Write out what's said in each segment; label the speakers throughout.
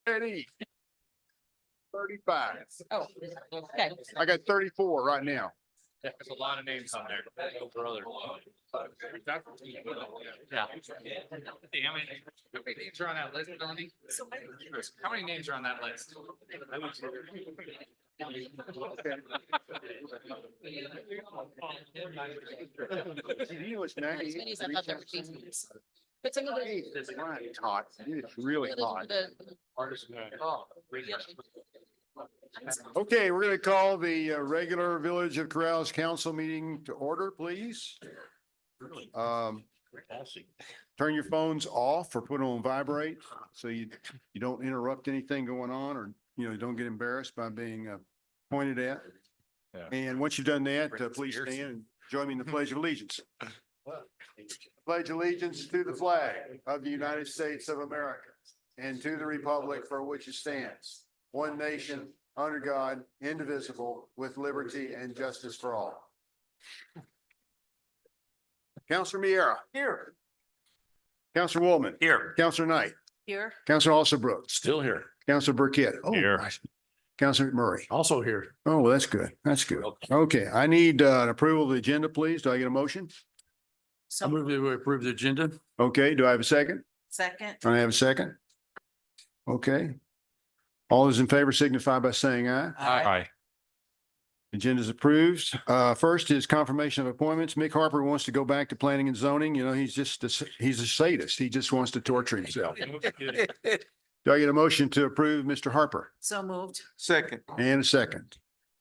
Speaker 1: Ready. 35.
Speaker 2: Oh, okay.
Speaker 1: I got 34 right now.
Speaker 3: There's a lot of names on there. Oh, brother. Yeah. Damn it. How many names are on that list, Melanie? How many names are on that list?
Speaker 1: You know, it's
Speaker 2: Not as many as I thought there would be. But some of the.
Speaker 1: It's hot. It's really hot. Okay, we're going to call the regular Village of Corrales Council meeting to order, please. Turn your phones off or put them on vibrate so you don't interrupt anything going on, or, don't get embarrassed by being pointed at.
Speaker 3: Yeah.
Speaker 1: And once you've done that, please stand and join me in the Pledge of Allegiance. Pledge allegiance to the flag of the United States of America and to the republic for which it stands, one nation, under God, indivisible, with liberty and justice for all. Counselor Miera. Here. Counselor Woolman.
Speaker 3: Here.
Speaker 1: Counselor Knight.
Speaker 2: Here.
Speaker 1: Counselor Alsabrook.
Speaker 3: Still here.
Speaker 1: Counselor Burkett. Oh,
Speaker 3: Here.
Speaker 1: gosh. Counselor McMurray.
Speaker 3: Also here.
Speaker 1: Oh, well, that's good. That's good. Okay, I need an approval of the agenda, please. Do I get a motion?
Speaker 3: I move that we approve the agenda.
Speaker 1: Okay, do I have a second?
Speaker 2: Second.
Speaker 1: I have a second. Okay. All those in favor signify by saying aye.
Speaker 3: Aye.
Speaker 1: Agenda is approved. First is confirmation of appointments. Mick Harper wants to go back to planning and zoning. He's a sadist. He just wants to torture himself. Do I get a motion to approve Mr. Harper?
Speaker 2: So moved.
Speaker 4: Second.
Speaker 1: And a second.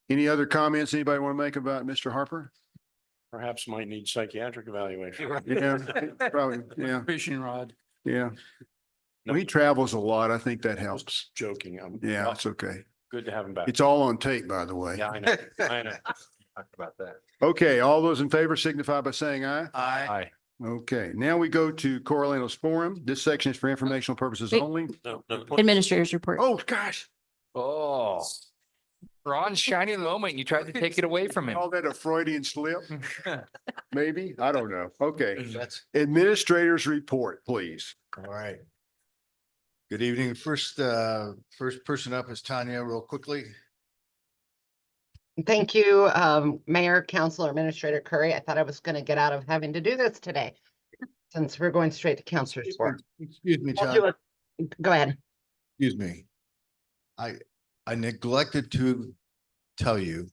Speaker 1: Any other comments anybody want to make about Mr. Harper?
Speaker 3: Perhaps might need psychiatric evaluation.
Speaker 1: Yeah, probably. Yeah,
Speaker 3: Fishing rod.
Speaker 1: yeah. Well, he travels a lot. I think that
Speaker 3: I was
Speaker 1: helps.
Speaker 3: joking.
Speaker 1: Yeah, it's okay.
Speaker 3: Good to have him back.
Speaker 1: It's all on tape, by the way.
Speaker 3: Yeah, I know. I know.
Speaker 4: Talk about that.
Speaker 1: Okay, all those in favor signify by saying aye.
Speaker 3: Aye.
Speaker 1: Okay, now we go to Corralanos Forum. This section is for informational purposes
Speaker 5: Wait.
Speaker 1: only.
Speaker 3: No.
Speaker 5: Administrators report.
Speaker 1: Oh, gosh.
Speaker 4: Oh. Ron shining moment. You tried to take it away from him.
Speaker 1: Call that a Freudian slip? Maybe? I don't know. Okay.
Speaker 4: That's
Speaker 1: Administrators report, please.
Speaker 6: All right. Good evening. First person up is Tanya, real quickly.
Speaker 7: Thank you, Mayor, Council, Administrator Curry. I thought I was going to get out of having to do this today, since we're going straight to councilors report.
Speaker 6: Excuse me,
Speaker 7: I'll do
Speaker 6: Tanya.
Speaker 7: it. Go ahead.
Speaker 6: Excuse me. I neglected to tell you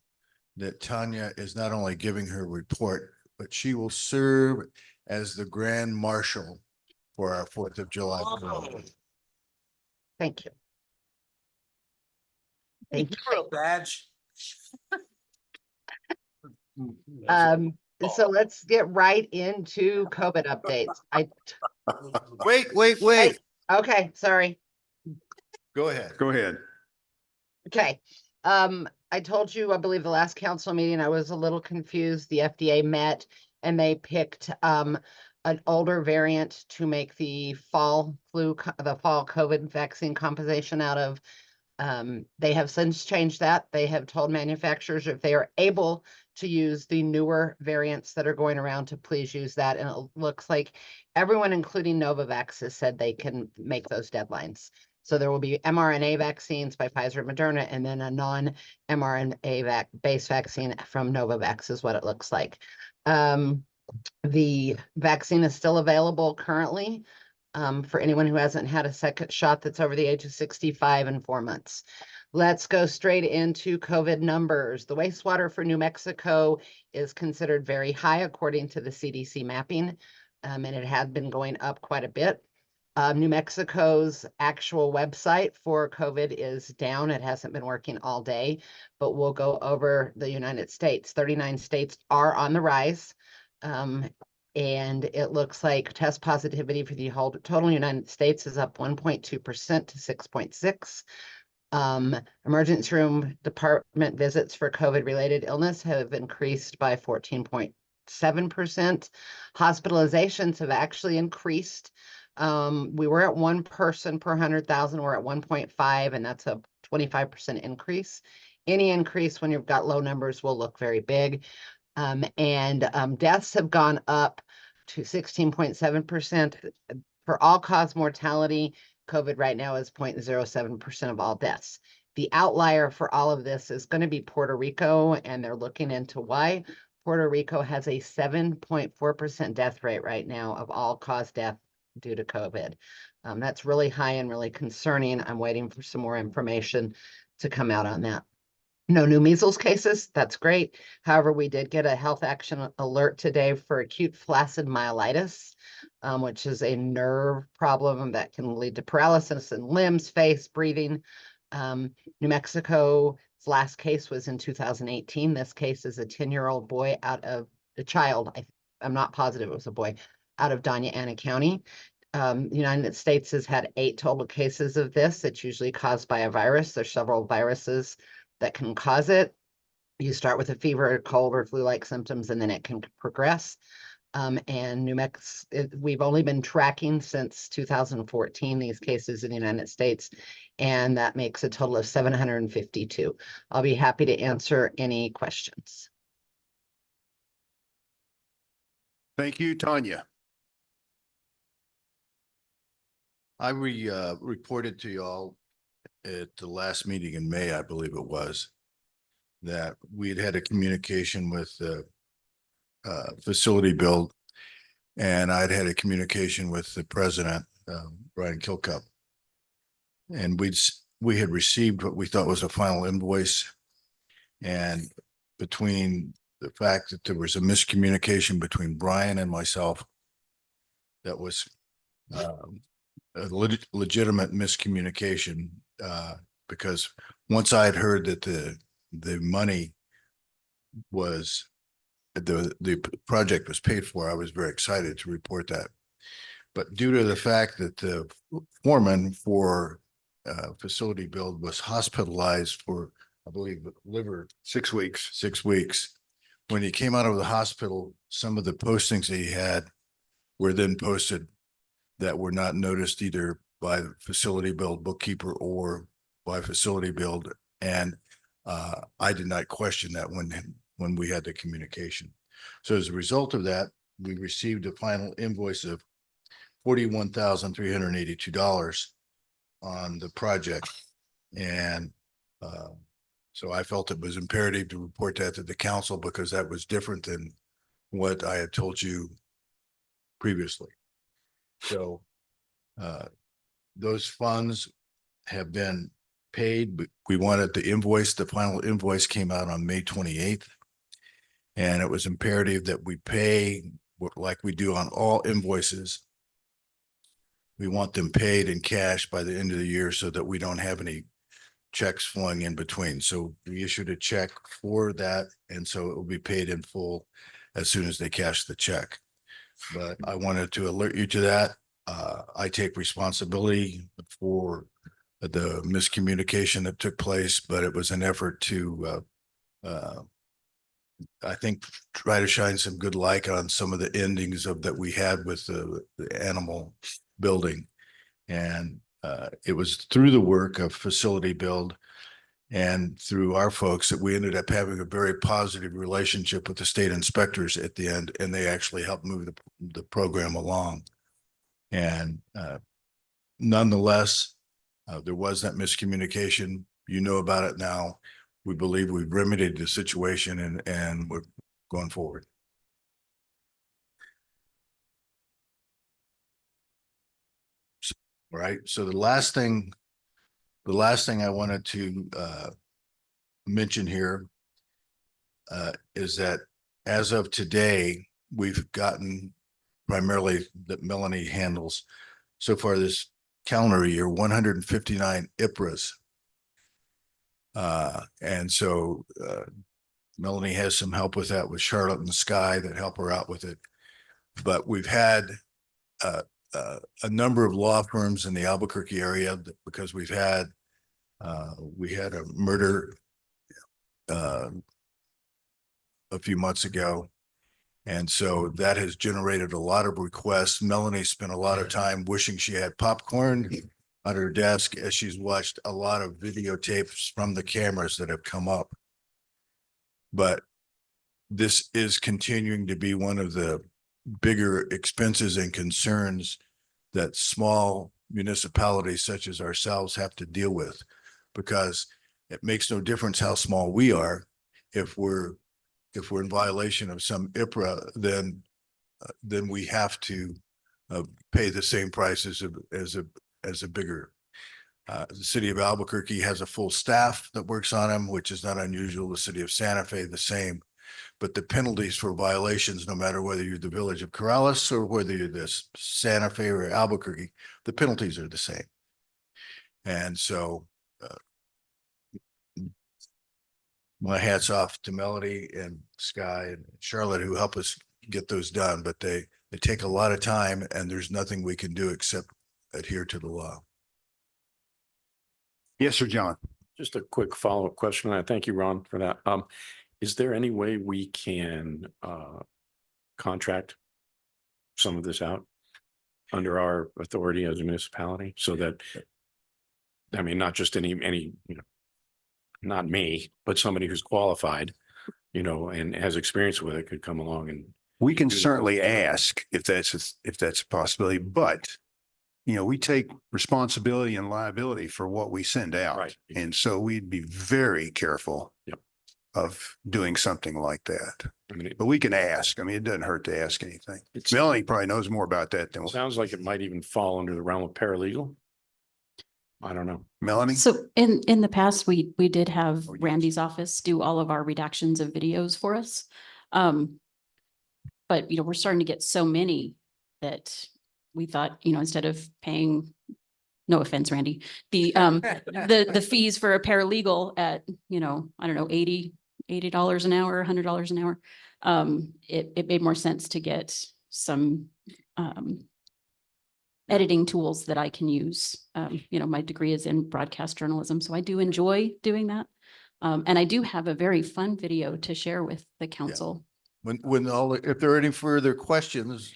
Speaker 6: that Tanya is not only giving her report, but she will serve as the Grand Marshal for our 4th of July. parade.
Speaker 7: Thank you. Thank you.
Speaker 4: badge.
Speaker 7: So let's get right into COVID updates.
Speaker 6: Wait.
Speaker 7: Okay, sorry.
Speaker 6: Go ahead.
Speaker 1: Go ahead.
Speaker 7: Okay. I told you, I believe the last council meeting, I was a little confused. The FDA met and they picked an older variant to make the fall COVID vaccine composition out of. They have since changed that. They have told manufacturers if they are able to use the newer variants that are going around to please use that. And it looks like everyone, including Novavax, has said they can make those deadlines. So there will be mRNA vaccines by Pfizer and Moderna, and then a non-mRNA based vaccine from Novavax is what it looks like. The vaccine is still available currently for anyone who hasn't had a second shot that's over the age of 65 in 4 months. Let's go straight into COVID numbers. The wastewater for New Mexico is considered very high according to the CDC mapping, and it had been going up quite a bit. New Mexico's actual website for COVID is down. It hasn't been working all day, but we'll go over the United States. 39 states are on the rise. And it looks like test positivity for the whole total United States is up 1.2% to 6.6. Emergency room department visits for COVID-related illness have increased by 14.7%. Hospitalizations have actually increased. We were at 1 person per 100,000. We're at 1.5, and that's a 25% increase. Any increase when you've got low numbers will look very big. Deaths have gone up to 16.7%. For all-cause mortality, COVID right now is 0.07% of all deaths. The outlier for all of this is going to be Puerto Rico, and they're looking into why. Puerto Rico has a 7.4% death rate right now of all cause death due to COVID. That's really high and really concerning. I'm waiting for some more information to come out on that. No new measles cases. That's great. However, we did get a health action alert today for acute flaccid myelitis, which is a nerve problem that can lead to paralysis in limbs, face, breathing. New Mexico's last case was in 2018. This case is a 10-year-old boy out of a child. I'm not positive it was a boy out of Doña Ana County. The United States has had 8 total cases of this. It's usually caused by a virus. There's several viruses that can cause it. You start with a fever, cold, or flu-like symptoms, and then it can progress. And New Mexico, we've only been tracking since 2014 these cases in the United States, and that makes a total of 752. I'll be happy to answer any questions.
Speaker 1: Thank you, Tanya.
Speaker 6: I reported to y'all at the last meeting in May, I believe it was, that we had a communication with the facility build, and I'd had a communication with the president, Brian Kilcup. And we had received what we thought was a final invoice. And between the fact that there was a miscommunication between Brian and myself, that was a legitimate miscommunication, because once I had heard that the money was, the project was paid for, I was very excited to report that. But due to the fact that the foreman for facility build was hospitalized for, I believe, liver
Speaker 1: 6 weeks.
Speaker 6: 6 weeks, when he came out of the hospital, some of the postings that he had were then posted that were not noticed either by the facility build bookkeeper or by facility build. And I did not question that when we had the communication. So as a result of that, we received a final invoice of $41,382 on the project. And so I felt it was imperative to report that to the council, because that was different than what I had told you previously. So those funds have been paid, but we wanted the invoice. The final invoice came out on May 28th. And it was imperative that we pay like we do on all invoices. We want them paid in cash by the end of the year so that we don't have any checks flowing in between. So we issued a check for that. And so it will be paid in full as soon as they cash the check. But I wanted to alert you to that. I take responsibility for the miscommunication that took place, but it was an effort to, I think, try to shine some good light on some of the endings of that we had with the animal building. And it was through the work of facility build and through our folks that we ended up having a very positive relationship with the state inspectors at the end, and they actually helped move the program along. And nonetheless, there was that miscommunication. You know about it now. We believe we've remedied the situation, and we're going forward. All right. So the last thing I wanted to mention here is that as of today, we've gotten, primarily that Melanie handles so far this calendar year, 159 IPRAs. And so Melanie has some help with that with Charlotte and Sky that help her out with it. But we've had a number of law firms in the Albuquerque area, because we had a murder a few months ago. And so that has generated a lot of requests. Melanie spent a lot of time wishing she had popcorn on her desk as she's watched a lot of videotapes from the cameras that have come up. But this is continuing to be one of the bigger expenses and concerns that small municipalities such as ourselves have to deal with. Because it makes no difference how small we are. If we're in violation of some IPRA, then we have to pay the same price as a bigger. The city of Albuquerque has a full staff that works on them, which is not unusual. The city of Santa Fe, the same. But the penalties for violations, no matter whether you're the village of Corrales or whether you're this Santa Fe or Albuquerque, the penalties are the same. And so my hat's off to Melody and Sky and Charlotte who help us get those done, but they take a lot of time and there's nothing we can do except adhere to the law.
Speaker 1: Yes, sir, John.
Speaker 5: Just a quick follow-up question. I thank you, Ron, for that. Is there any way we can contract some of this out under our authority as a municipality so that, I mean, not just any, you know, not me, but somebody who's qualified, you know, and has experience with it could come along and.
Speaker 1: We can
Speaker 5: do that.
Speaker 1: certainly ask if that's a possibility, but you know, we take responsibility and liability for what we send out.
Speaker 5: Right.
Speaker 1: And so we'd be very careful
Speaker 5: Yep.
Speaker 1: of doing something like that.
Speaker 5: I mean,
Speaker 1: But we can ask. I mean, it doesn't hurt to ask anything.
Speaker 5: it
Speaker 1: Melanie probably knows more about that than
Speaker 5: sounds like it might even fall under the realm of paralegal. I don't know.
Speaker 1: Melanie.
Speaker 2: So in the past, we did have
Speaker 1: Oh, yes.
Speaker 2: Randy's office do all of our redactions of videos for us. But, you know, we're starting to get so many that we thought, you know, instead of paying, no offense, Randy, the fees for a paralegal at, you know, I don't know, $80 an hour, $100 an hour. It made more sense to get some editing tools that I can use. You know, my degree is in broadcast journalism, so I do enjoy doing that. And I do have a very fun video to share with the council.
Speaker 6: If there are any further questions,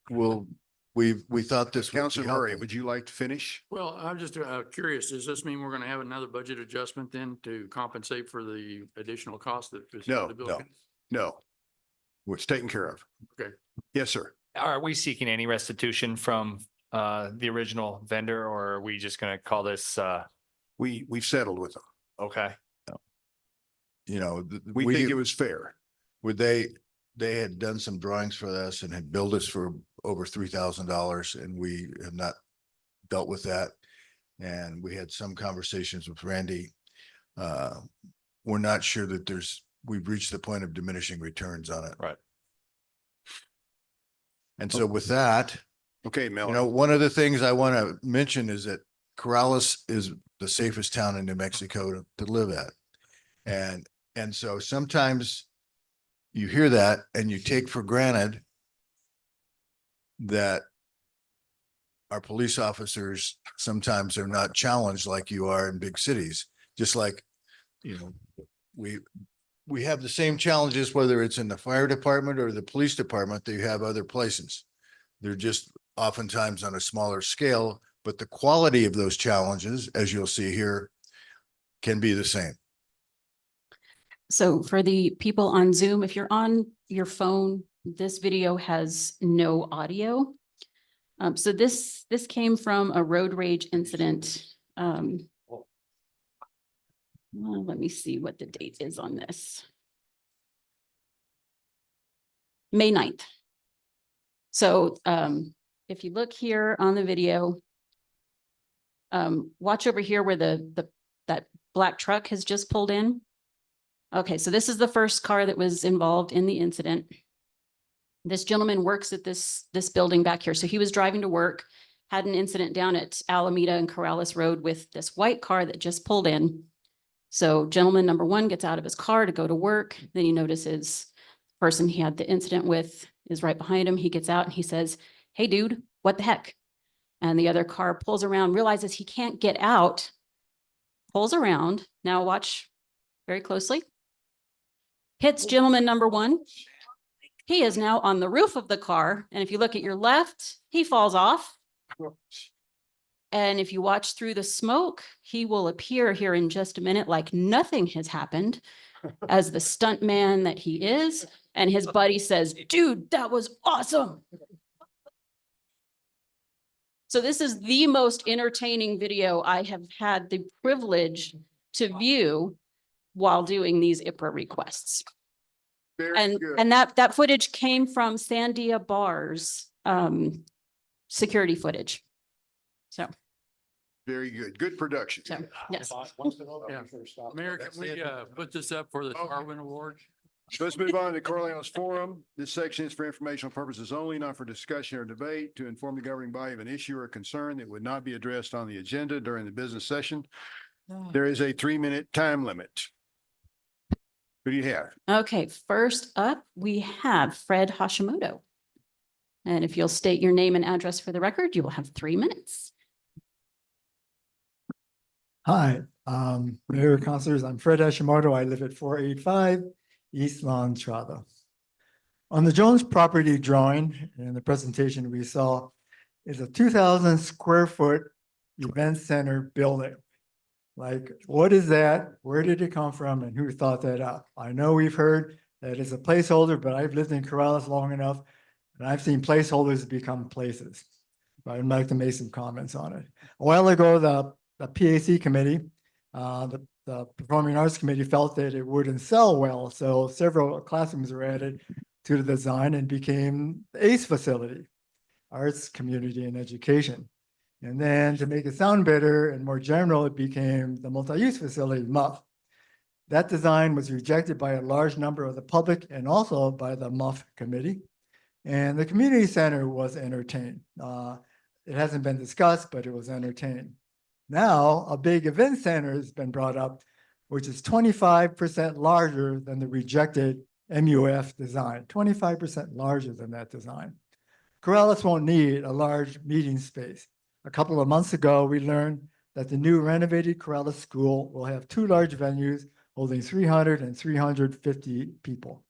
Speaker 6: we thought this. would be
Speaker 1: Councilor Murray,
Speaker 6: helpful.
Speaker 1: would you like to finish?
Speaker 8: Well, I'm just curious, does this mean we're going to have another budget adjustment then to compensate for the additional cost that?
Speaker 1: No,
Speaker 8: the bill-
Speaker 1: No. It's taken care of.
Speaker 8: Okay.
Speaker 1: Yes, sir.
Speaker 4: Are we seeking any restitution from the original vendor, or are we just gonna call this
Speaker 1: We've settled with them.
Speaker 4: okay?
Speaker 6: You know,
Speaker 1: We think it was fair.
Speaker 6: they had done some drawings for us and had billed us for over $3,000 and we have not dealt with that. And we had some conversations with Randy. We're not sure that we've reached the point of diminishing returns on it.
Speaker 4: Right.
Speaker 6: And so with that,
Speaker 1: Okay,
Speaker 6: you
Speaker 1: Melanie.
Speaker 6: know, one of the things I want to mention is that Corrales is the safest town in New Mexico to live at. And so sometimes you hear that and you take for granted that our police officers sometimes are not challenged like you are in big cities, just like, you know, we have the same challenges, whether it's in the fire department or the police department that you have other places. They're just oftentimes on a smaller scale, but the quality of those challenges, as you'll see here, can be the same.
Speaker 2: So for the people on Zoom, if you're on your phone, this video has no audio. So this came from a road rage incident. Well, let me see what the date is on this. May 9th. So if you look here on the video, watch over here where that black truck has just pulled in. Okay, so this is the first car that was involved in the incident. This gentleman works at this building back here. So he was driving to work, had an incident down at Alameda and Corrales Road with this white car that just pulled in. So gentleman number one gets out of his car to go to work. Then he notices the person he had the incident with is right behind him. He gets out and he says, "Hey, dude, what the heck?" And the other car pulls around, realizes he can't get out, pulls around. Now watch very closely. Hits gentleman number one. He is now on the roof of the car. And if you look at your left, he falls off. And if you watch through the smoke, he will appear here in just a minute like nothing has happened as the stunt man that he is. And his buddy says, "Dude, that was awesome." So this is the most entertaining video I have had the privilege to view while doing these IPRA requests.
Speaker 1: Very
Speaker 2: And,
Speaker 1: good.
Speaker 2: and that footage came from Sandia Bar's, security footage. So,
Speaker 1: Very good. Good production.
Speaker 2: so, yes.
Speaker 8: Yeah. Mayor, can we put this up for the Darwin Award?
Speaker 1: Let's move on to Corleone's Forum. This section is for informational purposes only, not for discussion or debate, to inform the governing body of an issue or concern that would not be addressed on the agenda during the business session. There is a 3-minute time limit. Who do you have?
Speaker 2: Okay, first up, we have Fred Hashimoto. And if you'll state your name and address for the record, you will have 3 minutes.
Speaker 9: Hi, Mayor, Councilors, I'm Fred Hashimoto. I live at 485 East La Entrada. On the Jones property drawing in the presentation we saw is a 2,000 square foot event center building. Like, what is that? Where did it come from and who thought that up? I know we've heard that it's a placeholder, but I've lived in Corrales long enough and I've seen placeholders become places. I'd like to make some comments on it. A while ago, the PAC committee, the Performing Arts Committee felt that it wouldn't sell well, so several classrooms were added to the design and became the ACE facility, Arts, Community, and Education. And then to make it sound better and more general, it became the multi-use facility, MUF. That design was rejected by a large number of the public and also by the MUF committee. And the community center was entertained. It hasn't been discussed, but it was entertained. Now, a big event center has been brought up, which is 25% larger than the rejected MUF design, 25% larger than that design. Corrales won't need a large meeting space. A couple of months ago, we learned that the new renovated Corrales School will have 2 large venues holding 300 and 350 people.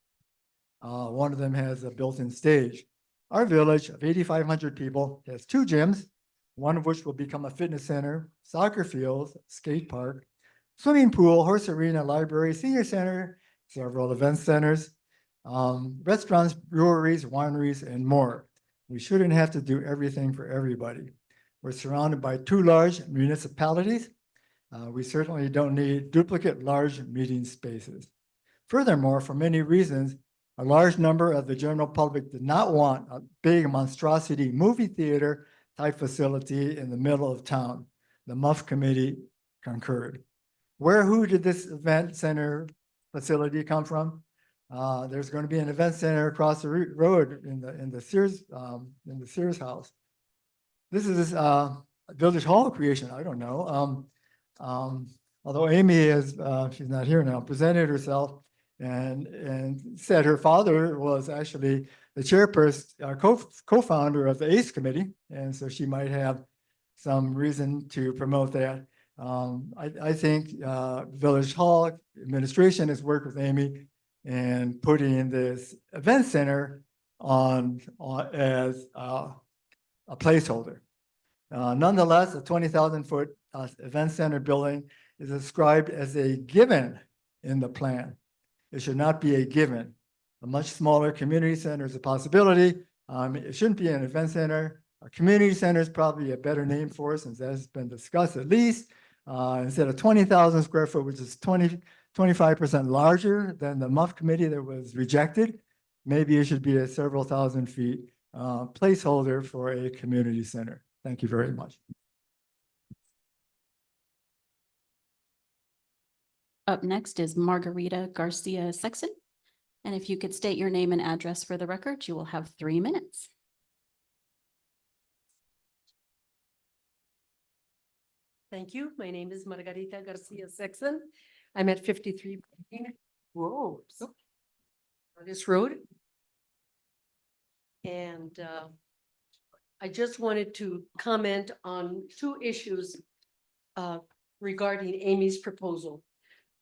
Speaker 9: One of them has a built-in stage. Our village of 8,500 people has 2 gyms, one of which will become a fitness center, soccer fields, skate park, swimming pool, horse arena, library, senior center, several event centers, restaurants, breweries, wineries, and more. We shouldn't have to do everything for everybody. We're surrounded by 2 large municipalities. We certainly don't need duplicate large meeting spaces. Furthermore, for many reasons, a large number of the general public did not want a big monstrosity movie theater type facility in the middle of town. The MUF committee concurred. Who did this event center facility come from? There's going to be an event center across the road in the Sears house. This is a Village Hall creation. I don't know. Although Amy is, she's not here now, presented herself and said her father was actually the chairperson, co-founder of the ACE committee. And so she might have some reason to promote that. I think Village Hall administration has worked with Amy and putting this event center on as a placeholder. Nonetheless, a 20,000 foot event center building is described as a given in the plan. It should not be a given. A much smaller community center is a possibility. It shouldn't be an event center. A community center is probably a better name for it since that's been discussed at least. Instead of 20,000 square foot, which is 25% larger than the MUF committee that was rejected, maybe it should be a several thousand feet placeholder for a community center. Thank you very much.
Speaker 2: Up next is Margarita Garcia Sexton. And if you could state your name and address for the record, you will have 3 minutes.
Speaker 10: Thank you. My name is Margarita Garcia Sexton. I'm at 53. Whoa. On this road. And I just wanted to comment on 2 issues regarding Amy's proposal.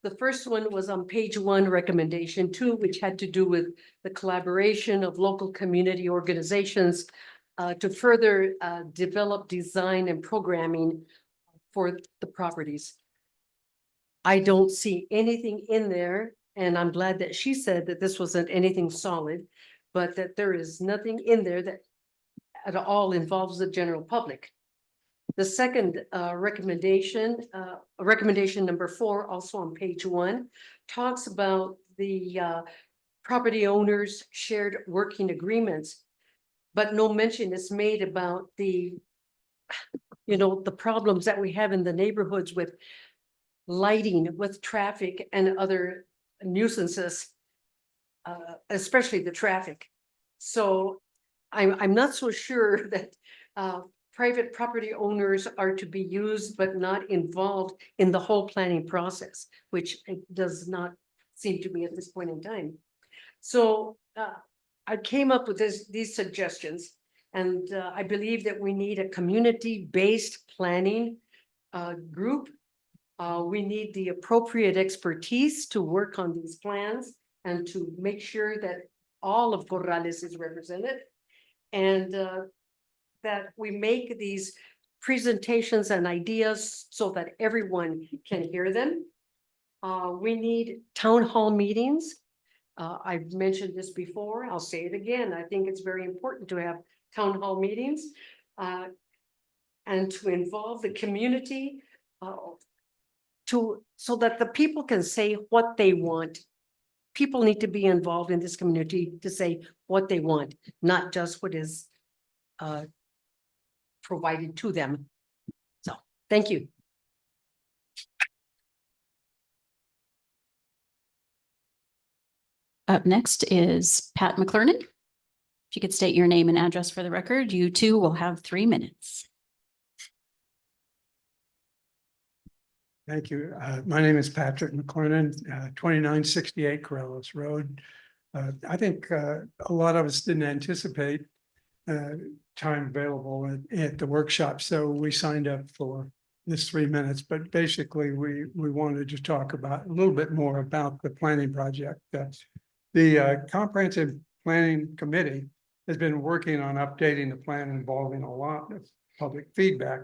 Speaker 10: The first one was on page 1, recommendation 2, which had to do with the collaboration of local community organizations to further develop design and programming for the properties. I don't see anything in there, and I'm glad that she said that this wasn't anything solid, but that there is nothing in there that at all involves the general public. The second recommendation number 4, also on page 1, talks about the property owners' shared working agreements. But no mention is made about the problems that we have in the neighborhoods with lighting, with traffic and other nuisances, especially the traffic. So I'm not so sure that private property owners are to be used but not involved in the whole planning process, which it does not seem to me at this point in time. So I came up with these suggestions, and I believe that we need a community-based planning group. We need the appropriate expertise to work on these plans and to make sure that all of Corrales is represented. And that we make these presentations and ideas so that everyone can hear them. We need town hall meetings. I've mentioned this before, I'll say it again. I think it's very important to have town hall meetings and to involve the community so that the people can say what they want. People need to be involved in this community to say what they want, not just what is provided to them. So, thank you.
Speaker 2: Up next is Pat McClernand. If you could state your name and address for the record, you too will have 3 minutes.
Speaker 11: Thank you. My name is Patrick McClernand, 2968 Corrales Road. I think a lot of us didn't anticipate time available at the workshop, so we signed up for this 3 minutes. But basically, we wanted to talk about a little bit more about the planning project. The Comprehensive Planning Committee has been working on updating the plan involving a lot of public feedback.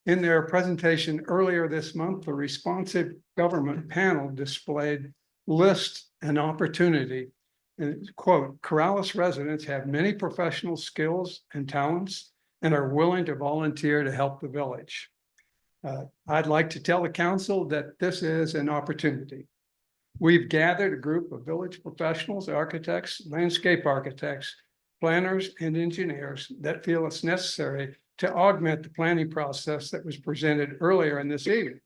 Speaker 11: In their presentation earlier this month, the Responsive Government Panel displayed list an opportunity. And quote, Corrales residents have many professional skills and talents and are willing to volunteer to help the village. I'd like to tell the council that this is an opportunity. We've gathered a group of village professionals, architects, landscape architects, planners, and engineers that feel it's necessary to augment the planning process that was presented earlier in this evening.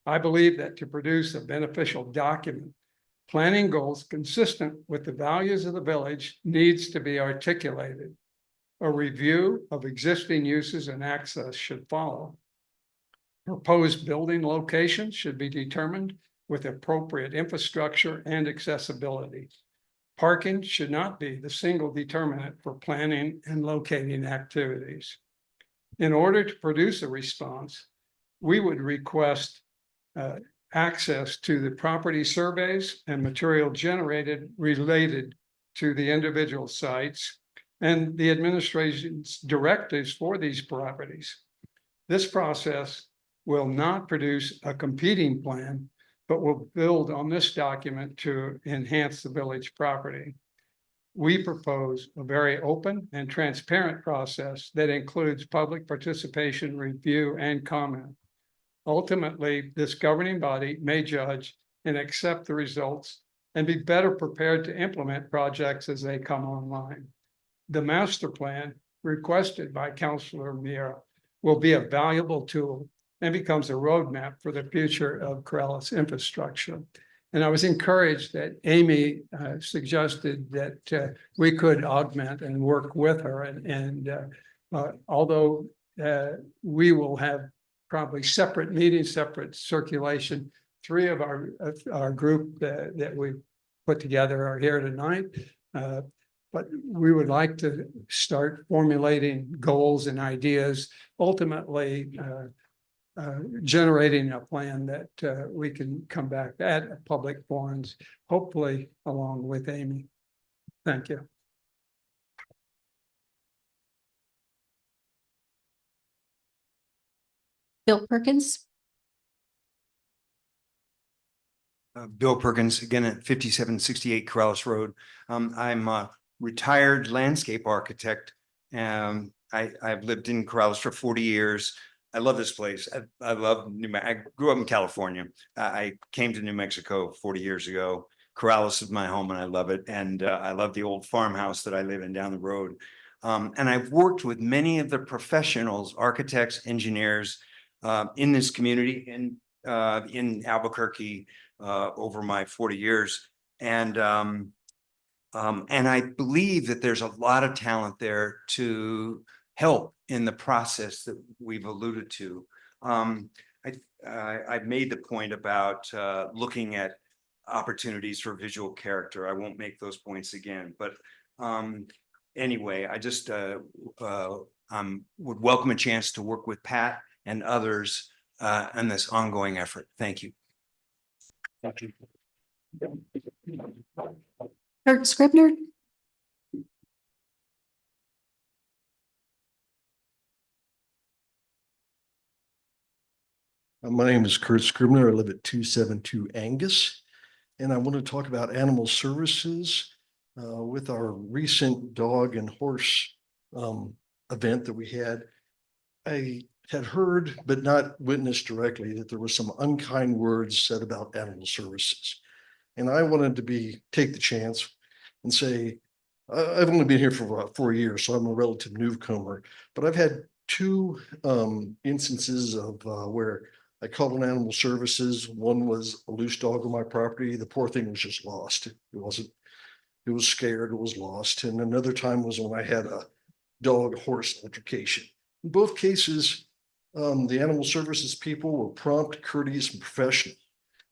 Speaker 11: I believe that to produce a beneficial document, planning goals consistent with the values of the village needs to be articulated. A review of existing uses and access should follow. Proposed building locations should be determined with appropriate infrastructure and accessibility. Parking should not be the single determinant for planning and locating activities. In order to produce a response, we would request access to the property surveys and material generated related to the individual sites and the administration's directives for these properties. This process will not produce a competing plan, but will build on this document to enhance the village property. We propose a very open and transparent process that includes public participation, review, and comment. Ultimately, this governing body may judge and accept the results and be better prepared to implement projects as they come online. The master plan requested by Councilor Miera will be a valuable tool and becomes a roadmap for the future of Corrales infrastructure. And I was encouraged that Amy suggested that we could augment and work with her. And although we will have probably separate meetings, separate circulation, 3 of our group that we put together are here tonight. But we would like to start formulating goals and ideas, ultimately generating a plan that we can come back at public forums, hopefully along with Amy. Thank you.
Speaker 2: Bill Perkins.
Speaker 12: Bill Perkins, again at 5768 Corrales Road. I'm a retired landscape architect. I've lived in Corrales for 40 years. I love this place. I love I grew up in California. I came to New Mexico 40 years ago. Corrales is my home and I love it. And I love the old farmhouse that I live in down the road. And I've worked with many of the professionals, architects, engineers in this community in Albuquerque over my 40 years. And I believe that there's a lot of talent there to help in the process that we've alluded to. I've made the point about looking at opportunities for visual character. I won't make those points again, but anyway, I just would welcome a chance to work with Pat and others in this ongoing effort. Thank you.
Speaker 2: Kurt Scribner?
Speaker 13: My name is Kurt Scribner. I live at 272 Angus. And I want to talk about animal services with our recent dog and horse event that we had. I had heard, but not witnessed directly, that there were some unkind words said about animal services. And I wanted to take the chance and say, I've only been here for about 4 years, so I'm a relative newcomer, but I've had two instances of where I called on animal services. One was a loose dog on my property. The poor thing was just lost. It was scared, it was lost. And another time was when I had a dog horse altercation. In both cases, the animal services people were prompt, courteous, and professional.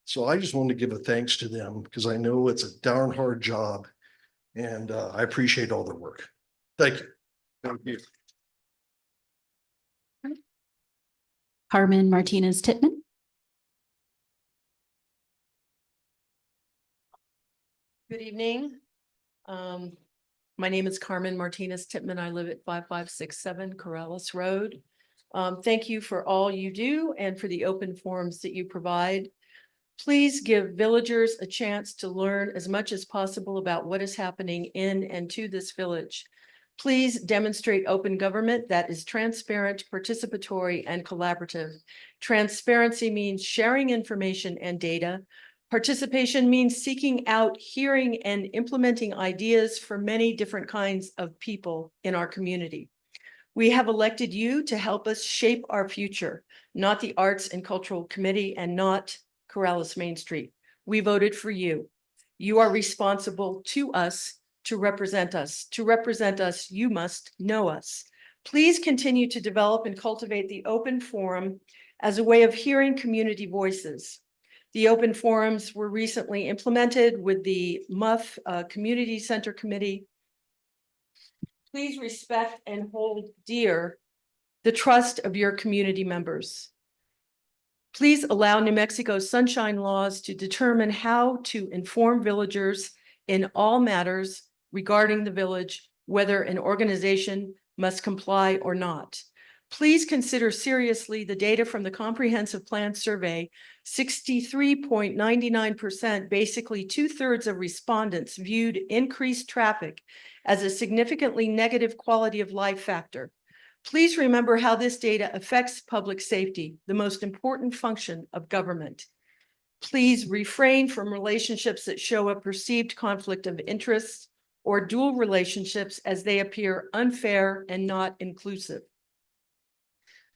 Speaker 13: So I just wanted to give a thanks to them because I know it's a darn hard job and I appreciate all their work. Thank you.
Speaker 1: Thank you.
Speaker 2: Carmen Martinez Titman?
Speaker 10: Good evening. My name is Carmen Martinez Titman. I live at 5567 Corrales Road. Thank you for all you do and for the open forums that you provide. Please give villagers a chance to learn as much as possible about what is happening in and to this village. Please demonstrate open government that is transparent, participatory, and collaborative. Transparency means sharing information and data. Participation means seeking out, hearing, and implementing ideas for many different kinds of people in our community. We have elected you to help us shape our future, not the Arts and Cultural Committee and not Corrales Main Street. We voted for you. You are responsible to us to represent us. To represent us, you must know us. Please continue to develop and cultivate the open forum as a way of hearing community voices. The open forums were recently implemented with the MUF Community Center Committee. Please respect and hold dear the trust of your community members. Please allow New Mexico's sunshine laws to determine how to inform villagers in all matters regarding the village, whether an organization must comply or not. Please consider seriously the data from the Comprehensive Plan Survey. 63.99%, basically 2/3 of respondents viewed increased traffic as a significantly negative quality of life factor. Please remember how this data affects public safety, the most important function of government. Please refrain from relationships that show a perceived conflict of interest or dual relationships as they appear unfair and not inclusive.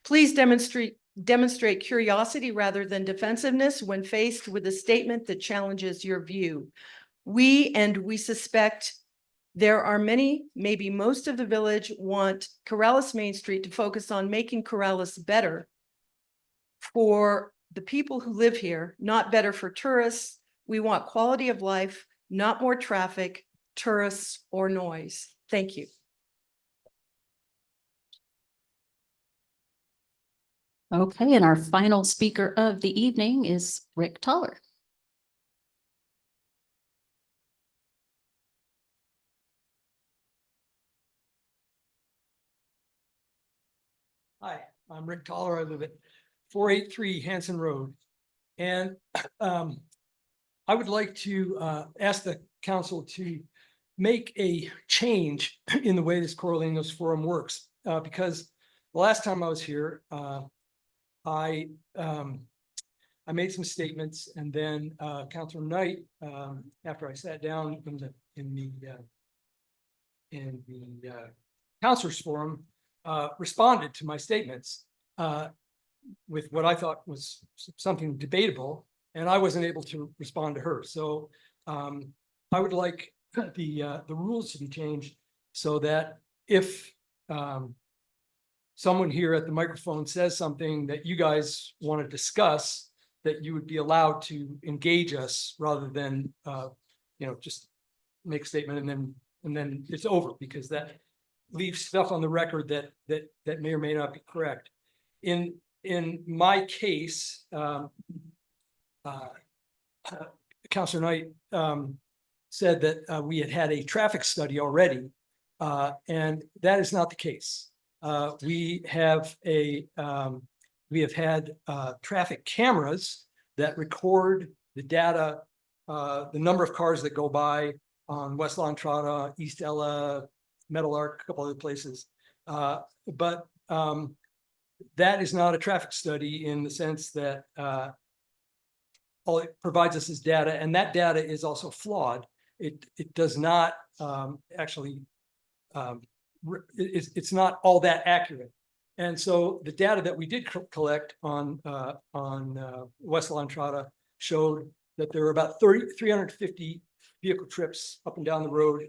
Speaker 10: Please demonstrate curiosity rather than defensiveness when faced with a statement that challenges your view. We suspect there are many, maybe most of the village want Corrales Main Street to focus on making Corrales better for the people who live here, not better for tourists. We want quality of life, not more traffic, tourists, or noise. Thank you.
Speaker 2: Okay, and our final speaker of the evening is Rick Toller.
Speaker 14: Hi, I'm Rick Toller. I live at 483 Hanson Road. And I would like to ask the council to make a change in the way this Corralinos Forum works. Because the last time I was here, I made some statements and then Counselor Knight, after I sat down in the counselors forum, responded to my statements with what I thought was something debatable, and I wasn't able to respond to her. So I would like the rules to be changed so that if someone here at the microphone says something that you guys want to discuss, that you would be allowed to engage us rather than, just make a statement and then it's over, because that leaves stuff on the record that may or may not be correct. In my case, Counselor Knight said that we had a traffic study already, and that is not the case. We have had traffic cameras that record the data, the number of cars that go by on West La Entrada, East Ella, Metal Arc, a couple other places. But that is not a traffic study in the sense that all it provides us is data, and that data is also flawed. It does not actually, it's not all that accurate. And so the data that we did collect on West La Entrada showed that there were about 350 vehicle trips up and down the road,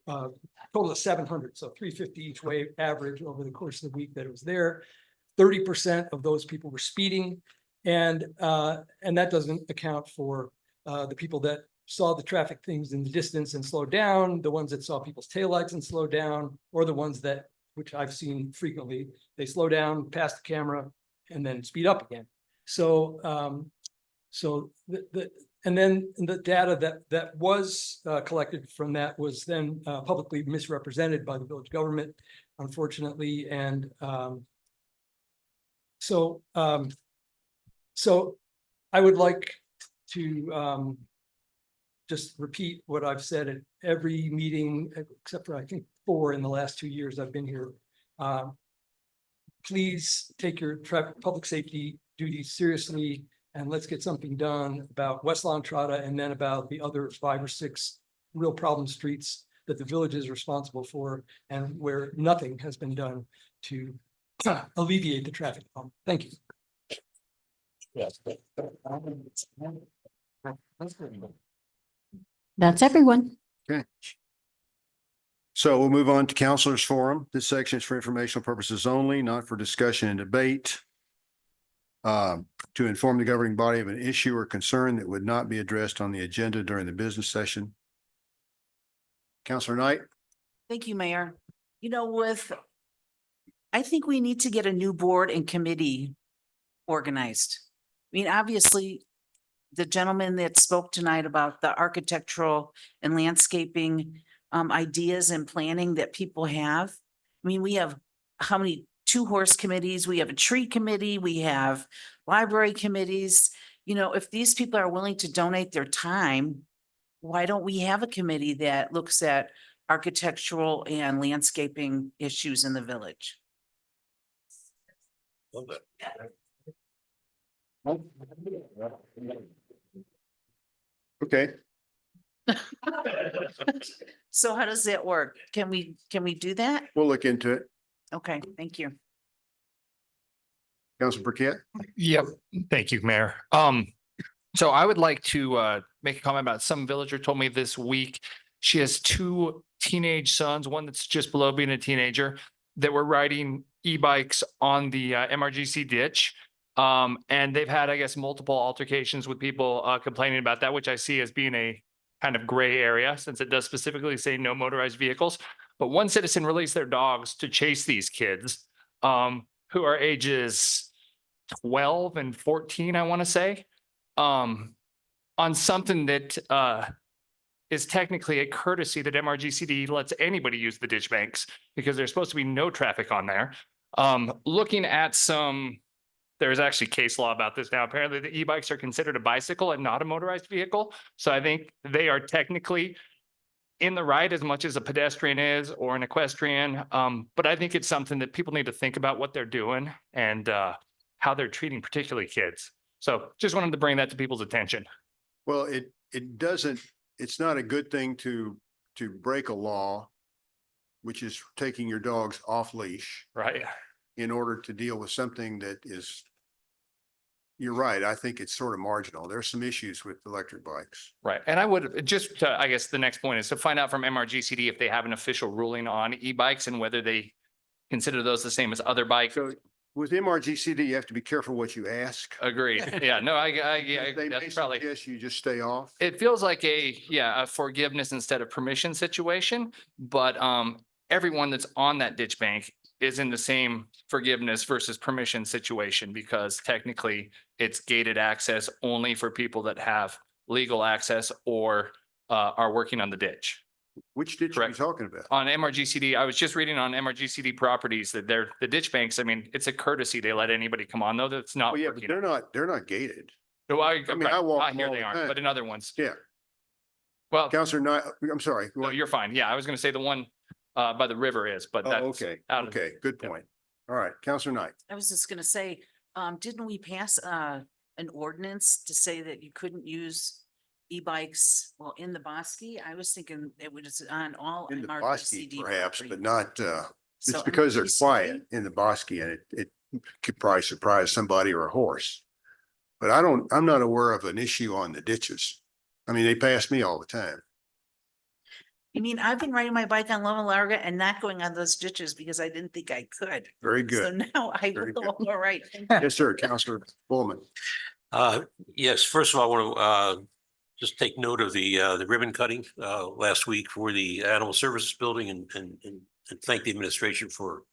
Speaker 14: total of 700, so 350 each way average over the course of the week that it was there. 30% of those people were speeding, and that doesn't account for the people that saw the traffic things in the distance and slowed down, the ones that saw people's taillights and slowed down, or the ones that, which I've seen frequently, they slow down, pass the camera, and then speed up again. So, and then the data that was collected from that was then publicly misrepresented by the village government, unfortunately, and so I would like to just repeat what I've said at every meeting, except for I think 4 in the last 2 years I've been here. Please take your public safety duties seriously, and let's get something done about West La Entrada and then about the other 5 or 6 real problem streets that the village is responsible for and where nothing has been done to alleviate the traffic problem. Thank you.
Speaker 2: That's everyone.
Speaker 1: Okay. So we'll move on to Counselors Forum. This section is for informational purposes only, not for discussion and debate. To inform the governing body of an issue or concern that would not be addressed on the agenda during the business session. Counselor Knight.
Speaker 15: Thank you, Mayor. I think we need to get a new board and committee organized. I mean, obviously, the gentleman that spoke tonight about the architectural and landscaping ideas and planning that people have. I mean, we have how many 2-horse committees? We have a tree committee. We have library committees. If these people are willing to donate their time, why don't we have a committee that looks at architectural and landscaping issues in the village?
Speaker 1: Okay.
Speaker 15: So how does that work? Can we do that?
Speaker 1: We'll look into it.
Speaker 15: Okay, thank you.
Speaker 1: Councilor Burkett.
Speaker 4: Yep. Thank you, Mayor. So I would like to make a comment about some villager told me this week. She has 2 teenage sons, one that's just below being a teenager, that were riding e-bikes on the MRGC ditch. And they've had, I guess, multiple altercations with people complaining about that, which I see as being a kind of gray area since it does specifically say no motorized vehicles. But one citizen released their dogs to chase these kids who are ages 12 and 14, I want to say, on something that is technically a courtesy that MRGCD lets anybody use the ditch banks because there's supposed to be no traffic on there. Looking at there's actually case law about this now. Apparently the e-bikes are considered a bicycle and not a motorized vehicle. So I think they are technically in the right as much as a pedestrian is or an equestrian. But I think it's something that people need to think about what they're doing. And how they're treating particularly kids. So just wanted to bring that to people's attention.
Speaker 1: Well, it doesn't, it's not a good thing to break a law, which is taking your dogs off leash
Speaker 4: Right.
Speaker 1: in order to deal with something that is, you're right. I think it's sort of marginal. There's some issues with electric bikes.
Speaker 4: Right. And I would just, I guess the next point is to find out from MRGCD if they have an official ruling on e-bikes and whether they consider those the same as other bikes.
Speaker 1: So with MRGCD, you have to be careful what you ask.
Speaker 4: Agreed. Yeah, no,
Speaker 1: They may
Speaker 4: that's probably,
Speaker 1: suggest you just stay off.
Speaker 4: it feels like a forgiveness instead of permission situation. But everyone that's on that ditch bank is in the same forgiveness versus permission situation, because technically it's gated access only for people that have legal access or are working on the ditch.
Speaker 1: Which ditch are you
Speaker 4: Correct.
Speaker 1: talking about?
Speaker 4: On MRGCD, I was just reading on MRGCD properties that they're, the ditch banks, I mean, it's a courtesy. They let anybody come on, though, that's not.
Speaker 1: Well, yeah, but
Speaker 4: working.
Speaker 1: they're not gated.
Speaker 4: No, I
Speaker 1: I mean, I walk
Speaker 4: not
Speaker 1: them
Speaker 4: here
Speaker 1: all
Speaker 4: they
Speaker 1: the
Speaker 4: aren't,
Speaker 1: time.
Speaker 4: but in other ones.
Speaker 1: Yeah.
Speaker 4: Well,
Speaker 1: Counselor Knight, I'm sorry.
Speaker 4: no, you're fine. Yeah, I was gonna say the one by the river is, but
Speaker 1: Oh,
Speaker 4: that's.
Speaker 1: okay,
Speaker 4: out of-
Speaker 1: okay, good point. All right, Counselor Knight.
Speaker 15: I was just gonna say, didn't we pass an ordinance to say that you couldn't use e-bikes, well, in the Bosque? I was thinking it was on all
Speaker 1: In the Bosque
Speaker 15: MRGCD
Speaker 1: perhaps,
Speaker 15: property.
Speaker 1: but not,
Speaker 15: So
Speaker 1: it's because they're
Speaker 15: MRGCD?
Speaker 1: quiet in the Bosque and it could probably surprise somebody or a horse. But I'm not aware of an issue on the ditches. I mean, they pass me all the time.
Speaker 15: I mean, I've been riding my bike on Loma Larga and not going on those ditches because I didn't think I could.
Speaker 1: Very
Speaker 15: So
Speaker 1: good.
Speaker 15: now I
Speaker 1: Very
Speaker 15: will, all right.
Speaker 1: Yes, sir, Counselor Bowman.
Speaker 16: Yes, first of all, I want to just take note of the ribbon cutting last week for the Animal Services Building and thank the administration for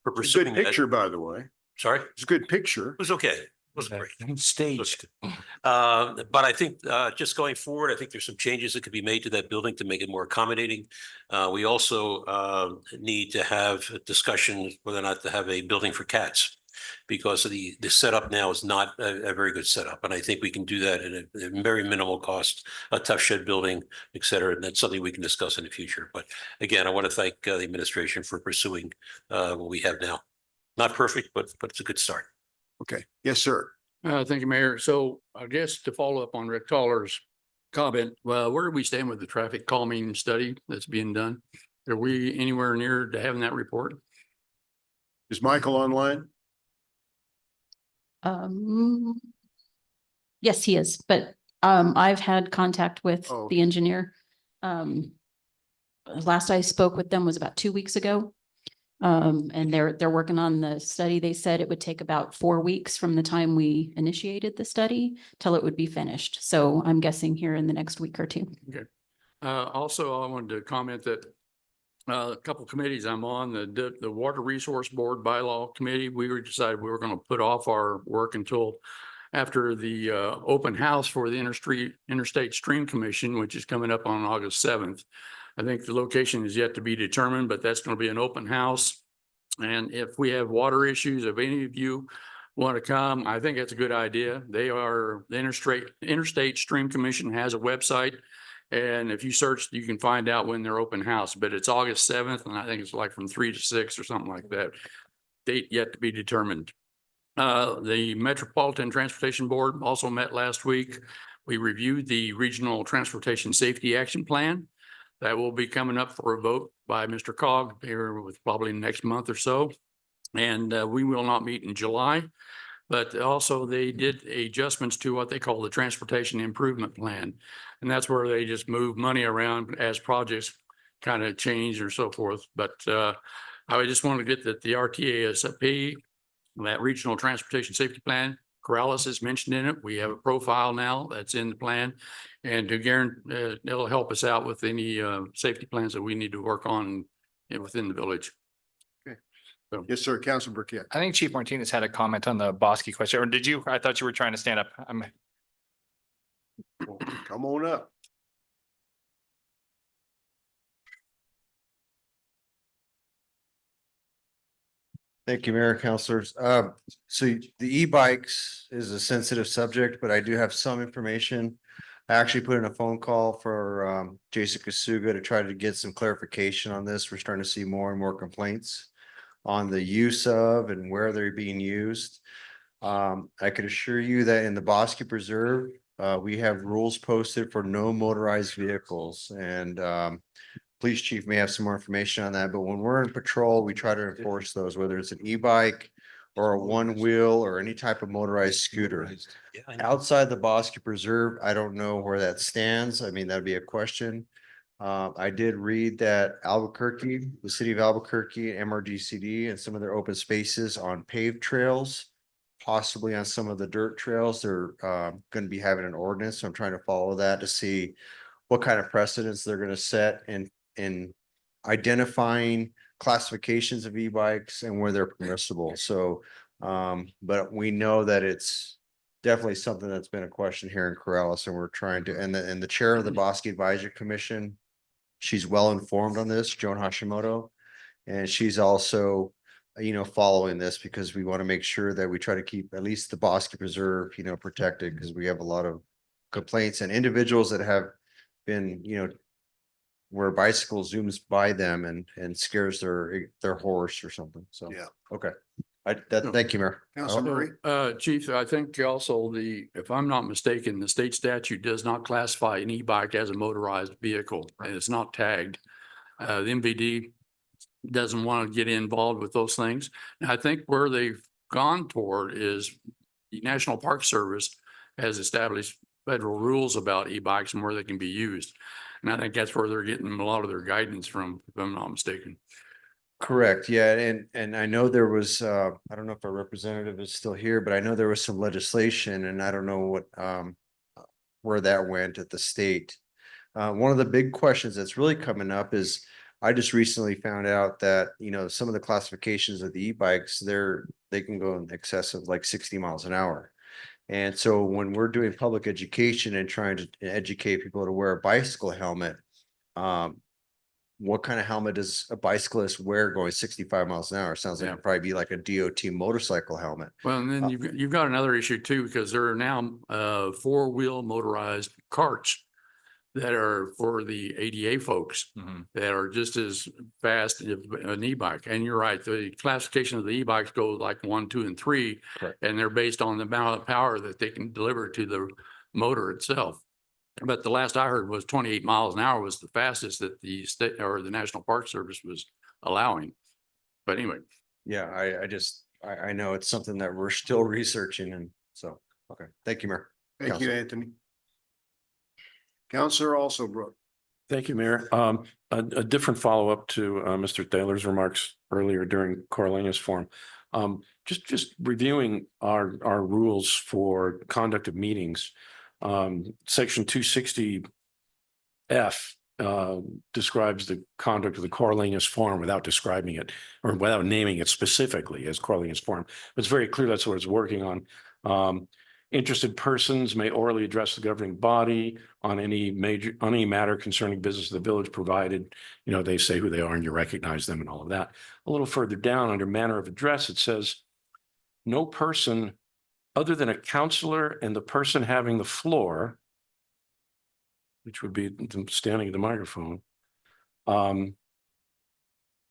Speaker 1: It's a
Speaker 16: pursuing
Speaker 1: good
Speaker 16: that.
Speaker 1: picture, by the way.
Speaker 16: Sorry,
Speaker 1: It's a good picture.
Speaker 16: it was okay. It was great.
Speaker 4: Staged.
Speaker 16: But I think just going forward, I think there's some changes that could be made to that building to make it more accommodating. We also need to have a discussion whether or not to have a building for cats, because of the setup now is not a very good setup. And I think we can do that at a very minimal cost, a tough shed building, et cetera. And that's something we can discuss in the future. But again, I want to thank the administration for pursuing what we have now. Not perfect, but it's a good start.
Speaker 1: Okay, yes, sir.
Speaker 8: Thank you, Mayor. So I guess to follow up on Rick Toller's comment, well, where do we stand with the traffic calming study that's being done? Are we anywhere near to having that report?
Speaker 1: Is Michael online?
Speaker 2: Yes, he is, but I've had contact with
Speaker 1: Oh.
Speaker 2: the engineer. Last I spoke with them was about 2 weeks ago. And they're working on the study. They said it would take about 4 weeks from the time we initiated the study till it would be finished. So I'm guessing here in the next week or two.
Speaker 8: Okay. Also, I wanted to comment that a couple committees I'm on, the Water Resource Board Bylaw Committee, decided we were going to put off our work until after the open house for the Interstate Stream Commission, which is coming up on August 7th. I think the location is yet to be determined, but that's going to be an open house. And if we have water issues, if any of you want to come, I think that's a good idea. The Interstate Stream Commission has a website. And if you search, you can find out when they're open house, but it's August 7th. And I think it's like from 3 to 6 or something like that. Date yet to be determined. The Metropolitan Transportation Board also met last week. We reviewed the Regional Transportation Safety Action Plan. That will be coming up for a vote by Mr. Cog here with probably next month or so. And we will not meet in July. But also they did adjustments to what they call the Transportation Improvement Plan. And that's where they just move money around as projects kind of change or so forth. But I just want to get that the RTASP, that Regional Transportation Safety Plan, Corrales is mentioned in it. We have a profile now that's in the plan. And to guarantee, it'll help us out with any safety plans that we need to work on within the village.
Speaker 1: Yes, sir, Councilor Burkett.
Speaker 4: I think Chief Martinez had a comment on the Bosque question, or did you? I thought you were trying to stand up.
Speaker 1: Come on up.
Speaker 17: Thank you, Mayor, councilors. So the e-bikes is a sensitive subject, but I do have some information. I actually put in a phone call for Jason Kasuga to try to get some clarification on this. We're starting to see more and more complaints on the use of and where they're being used. I could assure you that in the Bosque Preserve, we have rules posted for no motorized vehicles and, police chief may have some more information on that, but when we're in patrol, we try to enforce those, whether it's an e-bike or a one wheel or any type of motorized scooter.
Speaker 16: Yeah, I know.
Speaker 17: Outside the Bosque Preserve, I don't know where that stands. I mean, that'd be a question. I did read that Albuquerque, the city of Albuquerque, MRGCD and some of their open spaces on paved trails, possibly on some of the dirt trails, they're going to be having an ordinance. So I'm trying to follow that to see what kind of precedents they're going to set in identifying classifications of e-bikes and where they're permissible. So, but we know that it's definitely something that's been a question here in Corrales, and we're trying to, and the chair of the Bosque Advisory Commission, she's well informed on this, Joan Hashimoto, and she's also, following this because we want to make sure that we try to keep at least the Bosque Preserve, protected, because we have a lot of complaints and individuals that have been, where a bicycle zooms by them and scares their horse or something. So,
Speaker 1: Yeah.
Speaker 17: okay. Thank you, Mayor.
Speaker 1: Councilman Murray.
Speaker 8: Chief, I think also if I'm not mistaken, the state statute does not classify an e-bike as a motorized vehicle and it's not tagged. The MVD doesn't want to get involved with those things. And I think where they've gone toward is the National Park Service has established federal rules about e-bikes and where they can be used. And I think that's where they're getting a lot of their guidance from, if I'm not mistaken.
Speaker 17: Correct. Yeah. And I know there was, I don't know if our representative is still here, but I know there was some legislation and I don't know what, where that went at the state. One of the big questions that's really coming up is I just recently found out that, some of the classifications of the e-bikes, they can go in excess of like 60 miles an hour. And so when we're doing public education and trying to educate people to wear a bicycle helmet, what kind of helmet does a bicyclist wear going 65 miles an hour? Sounds like it'd probably be like a DOT motorcycle helmet.
Speaker 8: Well, and then you've got another issue too, because there are now four-wheel motorized carts that are for the ADA folks that are just as fast as an e-bike. And you're right, the classification of the e-bikes go like 1, 2, and 3, and they're based on the amount of power that they can deliver to the motor itself. But the last I heard was 28 miles an hour was the fastest that the state or the National Park Service was allowing. But anyway.
Speaker 17: Yeah, I know it's something that we're still researching, and so, okay. Thank you, Mayor.
Speaker 1: Thank you,
Speaker 17: Council.
Speaker 1: Anthony. Counselor Alsobrook.
Speaker 5: Thank you, Mayor. A different follow-up to Mr. Thaler's remarks earlier during Corralinos Forum. Just reviewing our rules for conduct of meetings. Section 260 F describes the conduct of the Corralinos Forum without describing it or without naming it specifically as Corralinos Forum. It's very clear that's what it's working on. Interested persons may orally address the governing body on any matter concerning business of the village, provided, they say who they are and you recognize them and all of that. A little further down under manner of address, it says, no person other than a counselor and the person having the floor, which would be standing at the microphone,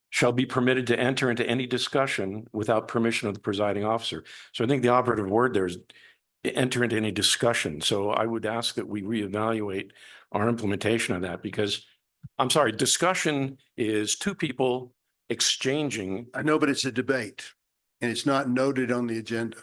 Speaker 5: shall be permitted to enter into any discussion without permission of the presiding officer. So I think the operative word there is enter into any discussion. So I would ask that we reevaluate our implementation of that, because I'm sorry, discussion is two people exchanging.
Speaker 1: I know, but it's a debate and it's not noted on the agenda.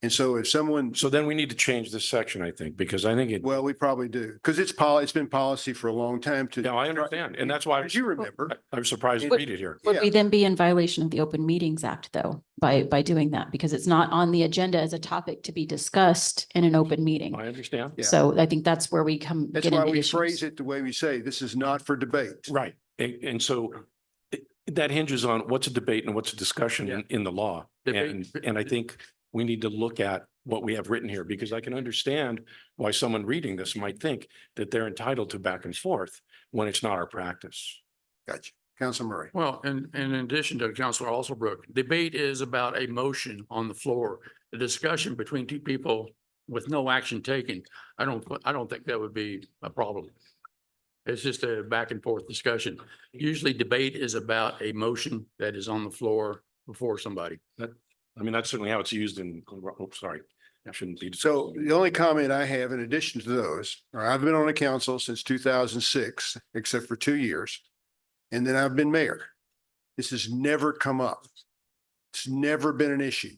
Speaker 1: And so if someone,
Speaker 5: So then we need to change this section, I think, because I think it,
Speaker 1: well, we probably do, because it's been policy for a long time to.
Speaker 5: no, I understand. And that's why
Speaker 1: As you remember.
Speaker 5: I'm surprised to read it here.
Speaker 2: Would we then be in violation of the Open Meetings Act, though, by doing that? Because it's not on the agenda as a topic to be discussed in an open meeting.
Speaker 5: I understand.
Speaker 1: Yeah.
Speaker 2: So I think that's where we
Speaker 1: That's
Speaker 2: get
Speaker 1: why
Speaker 2: into
Speaker 1: we
Speaker 2: issues.
Speaker 1: phrase it the way we say, this is not for debate.
Speaker 5: Right. And so that hinges on what's a debate and what's a discussion in the law. And I think we need to look at what we have written here, because I can understand why someone reading this might think that they're entitled to back and forth when it's not our practice.
Speaker 1: Gotcha. Council Murray.
Speaker 8: Well, and in addition to Councilor Alsobrook, debate is about a motion on the floor, a discussion between two people with no action taken. I don't think that would be a problem. It's just a back and forth discussion. Usually debate is about a motion that is on the floor before somebody.
Speaker 5: I mean, that's certainly how it's used in, oh, sorry, I shouldn't be.
Speaker 1: So the only comment I have in addition to those, I've been on the council since 2006, except for 2 years. And then I've been mayor. This has never come up. It's never been an issue.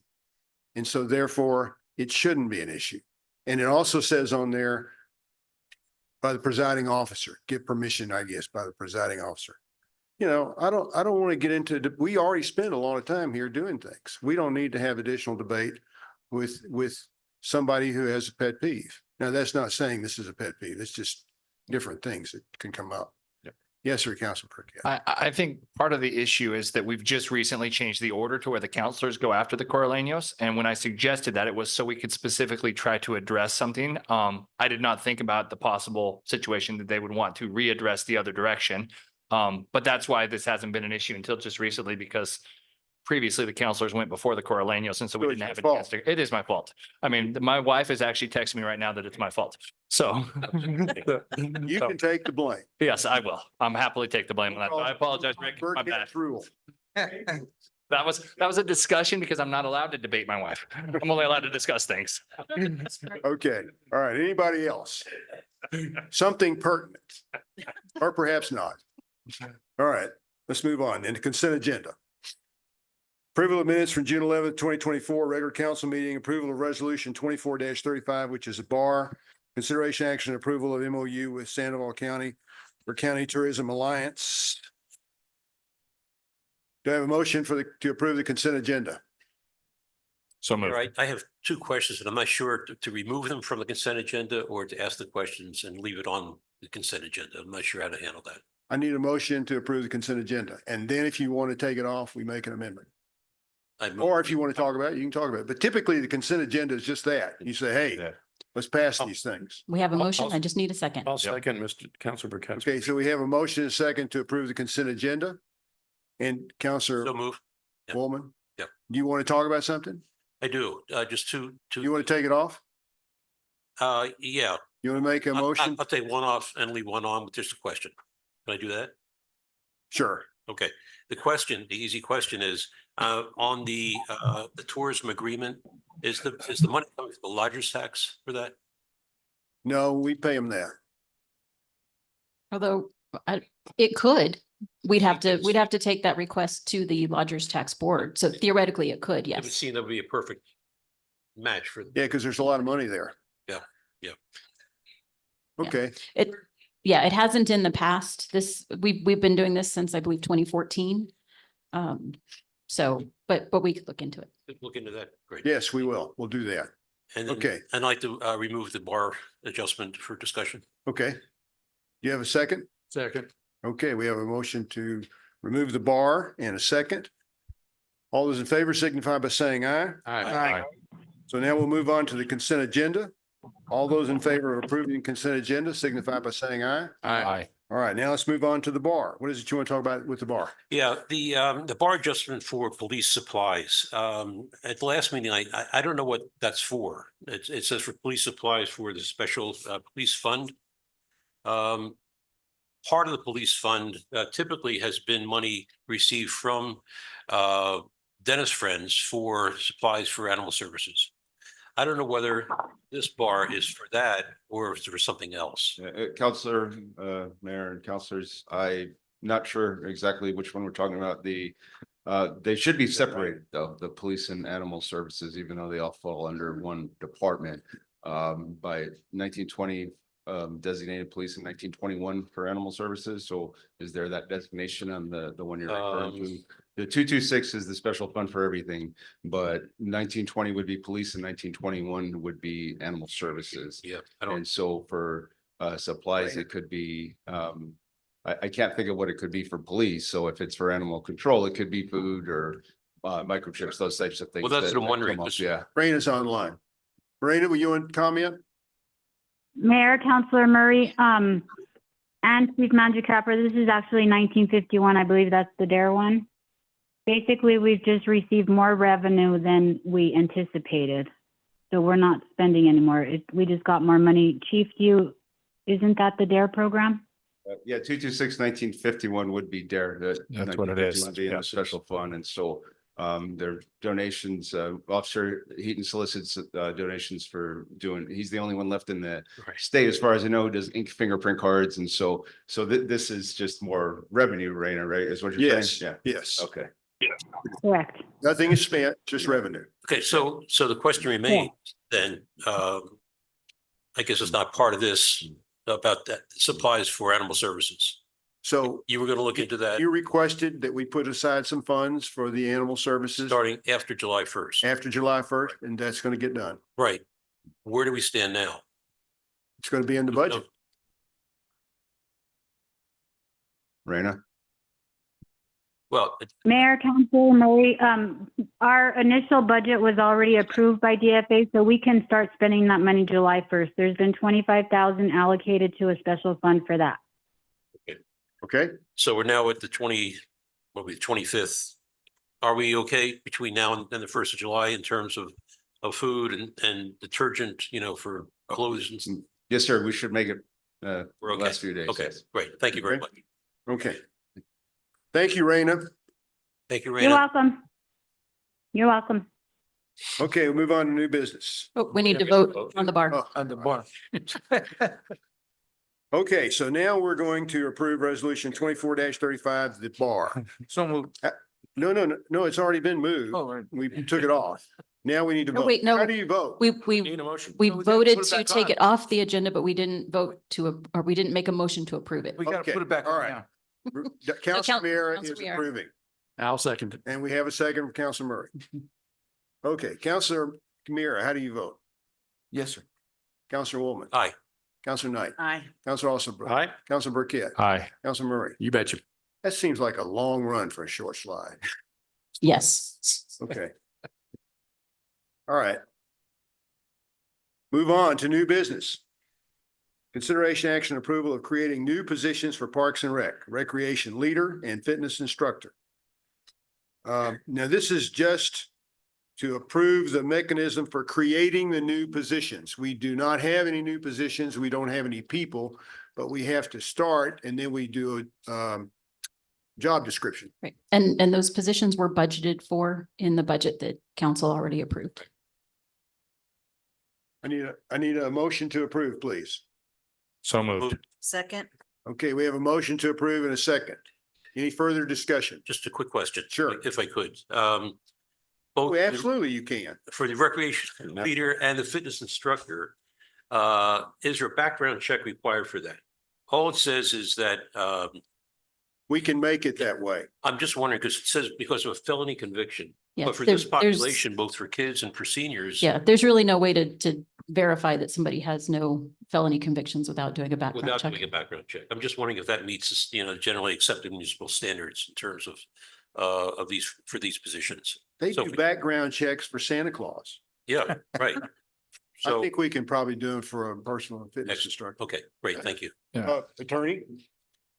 Speaker 1: And so therefore it shouldn't be an issue. And it also says on there by the presiding officer, get permission, I guess, by the presiding officer. You know, I don't want to get into, we already spend a lot of time here doing things. We don't need to have additional debate with somebody who has a pet peeve. Now, that's not saying this is a pet peeve. It's just different things that can come up. Yes, sir, Councilman Burkett.
Speaker 4: I think part of the issue is that we've just recently changed the order to where the counselors go after the Coralenos. And when I suggested that, it was so we could specifically try to address something. I did not think about the possible situation that they would want to readdress the other direction. But that's why this hasn't been an issue until just recently, because previously the counselors went before the Coralenos, and so we
Speaker 1: So
Speaker 4: didn't
Speaker 1: it's
Speaker 4: have a
Speaker 1: your
Speaker 4: chance to. It is my fault. I mean, my wife is actually texting me right now that it's my fault. So.
Speaker 1: You can take the blame.
Speaker 4: Yes, I will. I'm happily take the blame on that. So I apologize, Rick. My bad.
Speaker 1: Burkett's rule.
Speaker 4: That was a discussion because I'm not allowed to debate my wife. I'm only allowed to discuss things.
Speaker 1: Okay, all right. Anybody else? Something pertinent, or perhaps not. All right, let's move on. Then the consent agenda. Approval of minutes from June 11th, 2024, regular council meeting, approval of resolution 24-35, which is a bar. Consideration action approval of MOU with Sandoval County for County Tourism Alliance. Do I have a motion to approve the consent agenda?
Speaker 4: So
Speaker 16: All right, I have two questions, and I'm not sure to remove them from the consent agenda or to ask the questions and leave it on the consent agenda. I'm not sure how to handle that.
Speaker 1: I need a motion to approve the consent agenda. And then if you want to take it off, we make an amendment. Or if you want to talk about it, you can talk about it. But typically the consent agenda is just that. You say, hey, let's pass these things.
Speaker 2: We have a motion. I just need a second.
Speaker 5: I'll second Mr. Councilor Burkett.
Speaker 1: Okay, so we have a motion and a second to approve the consent agenda. And Counselor
Speaker 16: So move. Yep.
Speaker 1: Woolman?
Speaker 16: Yep.
Speaker 1: Do you want to talk about something?
Speaker 16: I do, just two.
Speaker 1: You want to take it off?
Speaker 16: Yeah.
Speaker 1: You want to make a motion?
Speaker 16: I'll take one off and leave one on with just a question. Can I do that?
Speaker 1: Sure.
Speaker 16: Okay. The easy question is, on the tourism agreement, is the money coming from the lodger's tax for that?
Speaker 1: No, we pay them that.
Speaker 2: Although it could, we'd have to take that request to the lodgers tax board. So theoretically it could,
Speaker 16: It would
Speaker 2: yes.
Speaker 16: seem that would be a perfect match for.
Speaker 1: Yeah, because there's a lot of money there.
Speaker 16: Yeah, yeah.
Speaker 1: Okay,
Speaker 2: It hasn't in the past. We've been doing this since I believe 2014. So, but we could look into it.
Speaker 16: Look into that. Great.
Speaker 1: yes, we will. We'll do that.
Speaker 16: And then
Speaker 1: Okay,
Speaker 16: I'd like to remove the bar adjustment for discussion.
Speaker 1: okay. You have a second?
Speaker 8: Second.
Speaker 1: Okay, we have a motion to remove the bar and a second. All those in favor signify by saying aye.
Speaker 8: Aye.
Speaker 1: So now we'll move on to the consent agenda. All those in favor of approving the consent agenda signify by saying aye.
Speaker 8: Aye.
Speaker 1: All right, now let's move on to the bar. What is it you want to talk about with the bar?
Speaker 16: Yeah, the bar adjustment for police supplies. At the last meeting, I don't know what that's for. It says for police supplies for the special police fund. Part of the police fund typically has been money received from dentist friends for supplies for animal services. I don't know whether this bar is for that or if it's for something else.
Speaker 18: Counselor, Mayor and Counselors, I'm not sure exactly which one we're talking about. They should be separated though, the police and animal services, even though they all fall under one department. By 1920, designated police in 1921 for animal services. So is there that designation on the one you're referring to? The 226 is the special fund for everything, but 1920 would be police and 1921 would be animal services.
Speaker 16: Yeah,
Speaker 18: And so for supplies, it could be, I can't think of what it could be for police. So if it's for animal control, it could be food or microchips, those types of things.
Speaker 16: Well, that's
Speaker 18: that-
Speaker 16: what I'm
Speaker 18: that
Speaker 16: wondering,
Speaker 18: come up.
Speaker 16: because-
Speaker 18: Yeah.
Speaker 1: Raina's online. Raina, will you want to comment?
Speaker 19: Mayor, Councilor Murray, and Chief Magic Capper, this is actually 1951. I believe that's the DARE one. Basically, we've just received more revenue than we anticipated. So we're not spending anymore. We just got more money. Chief, isn't that the DARE program?
Speaker 18: Yeah, 226 1951 would be DARE.
Speaker 5: That's what it is.
Speaker 18: Would be in a special fund. And so Their donations, Officer Heaton solicits donations for doing, he's the only one left in the state, as far as I know, who does ink fingerprint cards. And so this is just more revenue, Raina, right? Is what you're saying? Yeah.
Speaker 1: Yes.
Speaker 18: Okay.
Speaker 19: Correct.
Speaker 1: Nothing is spent, just revenue.
Speaker 16: Okay, so the question remains then, I guess it's not part of this about that supplies for animal services.
Speaker 1: So
Speaker 16: You were going to look into that
Speaker 1: you requested that we put aside some funds for the animal services
Speaker 16: starting after July 1st.
Speaker 1: after July 1st, and that's going to get done.
Speaker 16: Right. Where do we stand now?
Speaker 1: It's going to be in the budget.
Speaker 18: Raina?
Speaker 16: Well,
Speaker 19: Mayor, Council, Murray, our initial budget was already approved by DFA, so we can start spending that money July 1st. There's been 25,000 allocated to a special fund for that.
Speaker 1: Okay.
Speaker 16: so we're now at the 25th. Are we okay between now and the 1st of July in terms of food and detergent, for clothes and?
Speaker 18: Yes, sir. We should make it
Speaker 16: We're okay.
Speaker 18: last few days.
Speaker 16: Okay,
Speaker 18: yes.
Speaker 16: great. Thank you very
Speaker 1: Okay.
Speaker 16: much.
Speaker 1: Okay. Thank you, Raina.
Speaker 16: Thank you,
Speaker 19: You're
Speaker 16: Raina.
Speaker 19: welcome. You're welcome.
Speaker 1: Okay, we'll move on to new business.
Speaker 2: Oh, we need to vote on the bar.
Speaker 1: Oh,
Speaker 4: On the bar.
Speaker 1: okay, so now we're going to approve resolution 24-35, the bar.
Speaker 4: So moved.
Speaker 1: No, it's already been moved.
Speaker 4: Oh, right.
Speaker 1: We took it off. Now we need to
Speaker 2: No,
Speaker 1: vote.
Speaker 2: wait, no.
Speaker 1: How do you vote?
Speaker 2: We
Speaker 16: Need a motion?
Speaker 2: we
Speaker 4: No, we gotta
Speaker 2: voted
Speaker 4: put it
Speaker 2: to
Speaker 4: back
Speaker 2: take
Speaker 4: on.
Speaker 2: it off the agenda, but we didn't vote or we didn't make a motion to approve it.
Speaker 4: We gotta
Speaker 1: Okay,
Speaker 4: put it back
Speaker 1: all
Speaker 4: on
Speaker 1: right.
Speaker 4: now.
Speaker 1: Council Miera
Speaker 2: Council
Speaker 1: is
Speaker 2: Miera.
Speaker 1: approving,
Speaker 8: I'll second it.
Speaker 1: and we have a second from Council Murray. Okay, Councilor Miera, how do you vote?
Speaker 4: Yes, sir.
Speaker 1: Councilor Woolman,
Speaker 16: Aye.
Speaker 1: Councilor Knight,
Speaker 15: Aye.
Speaker 1: Councilor Alsabro,
Speaker 8: All right,
Speaker 1: Councilor Burkett,
Speaker 4: Aye.
Speaker 1: Councilor Murray.
Speaker 8: you betcha.
Speaker 1: That seems like a long run for a short slide.
Speaker 2: Yes.
Speaker 1: Okay. All right. Move on to new business. Consideration action approval of creating new positions for Parks and Rec, recreation leader and fitness instructor. Now this is just to approve the mechanism for creating the new positions. We do not have any new positions. We don't have any people, but we have to start and then we do a job description.
Speaker 2: Right. And those positions were budgeted for in the budget that council already approved.
Speaker 1: I need a motion to approve, please.
Speaker 4: So moved.
Speaker 15: Second?
Speaker 1: Okay, we have a motion to approve in a second. Any further discussion?
Speaker 16: Just a quick question.
Speaker 1: Sure.
Speaker 16: If I could.
Speaker 1: Oh,
Speaker 16: Both
Speaker 1: absolutely, you can.
Speaker 16: for the recreation leader and the fitness instructor, is there a background check required for that? All it says is that,
Speaker 1: We can make it that way.
Speaker 16: I'm just wondering, because it says because of a felony conviction.
Speaker 2: Yeah,
Speaker 16: But for this
Speaker 2: there's-
Speaker 16: population, both for kids and for seniors.
Speaker 2: Yeah, there's really no way to verify that somebody has no felony convictions without doing a background
Speaker 16: Without
Speaker 2: check.
Speaker 16: doing a background check. I'm just wondering if that meets, generally accepted municipal standards in terms of these, for these positions.
Speaker 1: They
Speaker 16: So
Speaker 1: do
Speaker 16: if we-
Speaker 1: background checks for Santa Claus.
Speaker 16: Yeah, right.
Speaker 1: I
Speaker 16: So,
Speaker 1: think we can probably do them for a personal and fitness
Speaker 16: Excellent.
Speaker 1: instructor.
Speaker 16: okay, great, thank you.
Speaker 1: Attorney?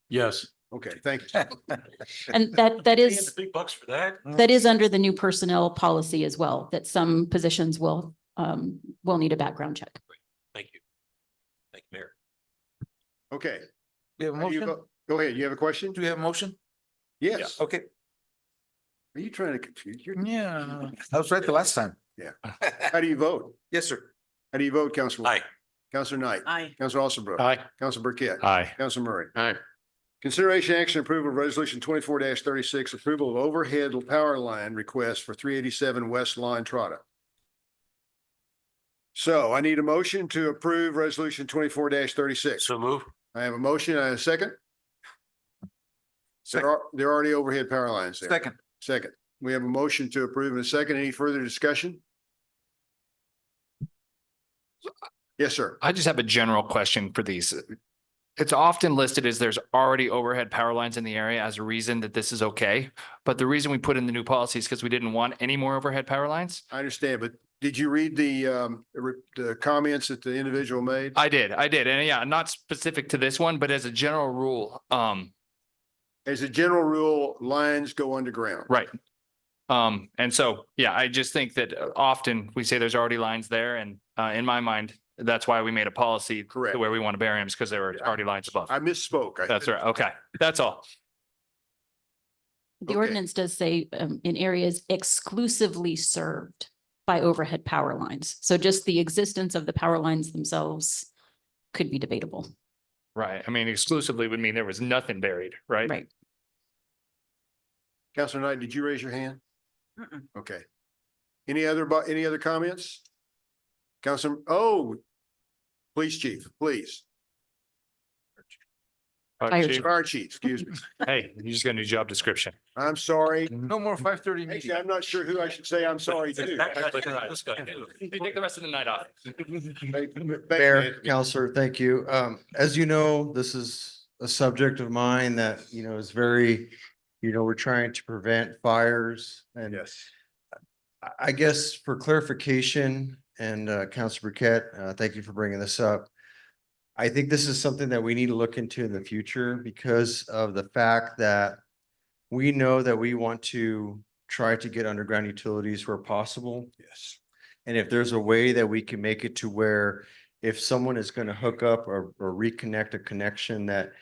Speaker 8: Yes.
Speaker 1: Okay, thank you.
Speaker 2: And that
Speaker 16: Paying
Speaker 2: is,
Speaker 16: the big bucks for that?
Speaker 2: that is under the new personnel policy as well, that some positions will need a background check.
Speaker 16: Thank you. Thank you, Mayor.
Speaker 1: Okay.
Speaker 4: We have a
Speaker 1: How do you
Speaker 4: motion?
Speaker 1: vote? Go ahead. You have a question?
Speaker 4: Do we have a motion?
Speaker 1: Yes.
Speaker 4: Okay.
Speaker 1: Are you trying to confuse?
Speaker 4: Yeah, I was right the last time.
Speaker 1: Yeah. How do you vote?
Speaker 4: Yes, sir.
Speaker 1: How do you vote, Councilor?
Speaker 16: Aye.
Speaker 1: Councilor Knight?
Speaker 15: Aye.
Speaker 1: Councilor Alsabro?
Speaker 8: Aye.
Speaker 1: Councilor Burkett?
Speaker 4: Aye.
Speaker 1: Councilor Murray?
Speaker 8: All right.
Speaker 1: Consideration action approval of resolution 24-36, approval of overhead power line request for 387 West Line Trotta. So I need a motion to approve resolution 24-36.
Speaker 16: So move.
Speaker 1: I have a motion. I have a second. There are already overhead power lines there.
Speaker 4: Second.
Speaker 1: Second. We have a motion to approve in a second. Any further discussion? Yes, sir.
Speaker 4: I just have a general question for these. It's often listed as there's already overhead power lines in the area as a reason that this is okay. But the reason we put in the new policy is because we didn't want any more overhead power lines.
Speaker 1: I understand, but did you read the comments that the individual made?
Speaker 4: I did. And yeah, not specific to this one, but as a general rule,
Speaker 1: As a general rule, lines go underground.
Speaker 4: right. And so, yeah, I just think that often we say there's already lines there and in my mind, that's why we made a policy
Speaker 1: Correct.
Speaker 4: to where we want to bury them is because there were already lines above.
Speaker 1: I misspoke.
Speaker 4: That's right. Okay. That's all.
Speaker 2: The
Speaker 1: Okay.
Speaker 2: ordinance does say in areas exclusively served by overhead power lines. So just the existence of the power lines themselves could be debatable.
Speaker 4: Right. I mean, exclusively would mean there was nothing buried, right?
Speaker 2: Right.
Speaker 1: Counselor Knight, did you raise your hand?
Speaker 15: Mm-mm.
Speaker 1: Okay. Any other comments? Counselor, oh, police chief, please. Fire chief, excuse me.
Speaker 4: Hey, you just got a new job description.
Speaker 1: I'm sorry.
Speaker 3: No more 5:30
Speaker 1: Actually,
Speaker 3: meeting.
Speaker 1: I'm not sure who I should say I'm sorry to.
Speaker 4: You take the rest of the night off.
Speaker 17: Mayor, Counselor, thank you. As you know, this is a subject of mine that, is very, we're trying to prevent fires and
Speaker 1: Yes.
Speaker 17: I guess for clarification and Counselor Burkett, thank you for bringing this up. I think this is something that we need to look into in the future because of the fact that we know that we want to try to get underground utilities where possible.
Speaker 1: Yes.
Speaker 17: And if there's a way that we can make it to where if someone is going to hook up or reconnect a connection, that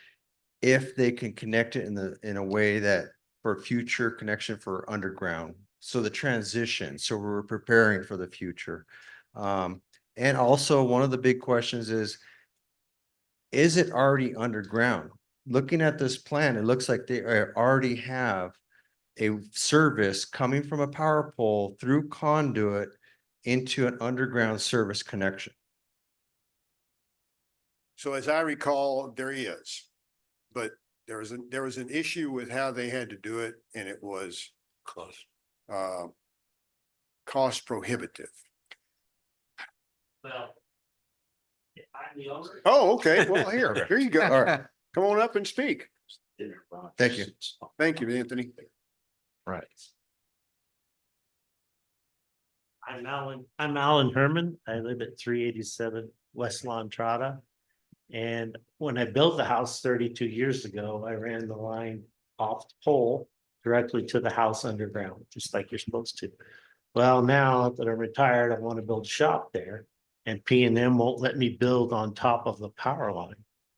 Speaker 17: if they can connect it in a way that for future connection for underground. So the transition, so we're preparing for the future. And also one of the big questions is it already underground? Looking at this plan, it looks like they already have a service coming from a power pole through conduit into an underground service connection.
Speaker 1: So as I recall, there is, but there was an issue with how they had to do it and it was
Speaker 16: Close.
Speaker 1: cost prohibitive.
Speaker 20: Well, I'm the owner.
Speaker 1: Oh, okay. Well, here you go.
Speaker 17: All right,
Speaker 1: Come on up and speak.
Speaker 17: thank you.
Speaker 1: Thank you, Anthony.
Speaker 4: Right.
Speaker 20: I'm Alan Herman. I live at 387 West La Entrada. And when I built the house 32 years ago, I ran the line off the pole directly to the house underground, just like you're supposed to. Well, now that I'm retired, I want to build a shop there. And P&M won't let me build on top of the power line,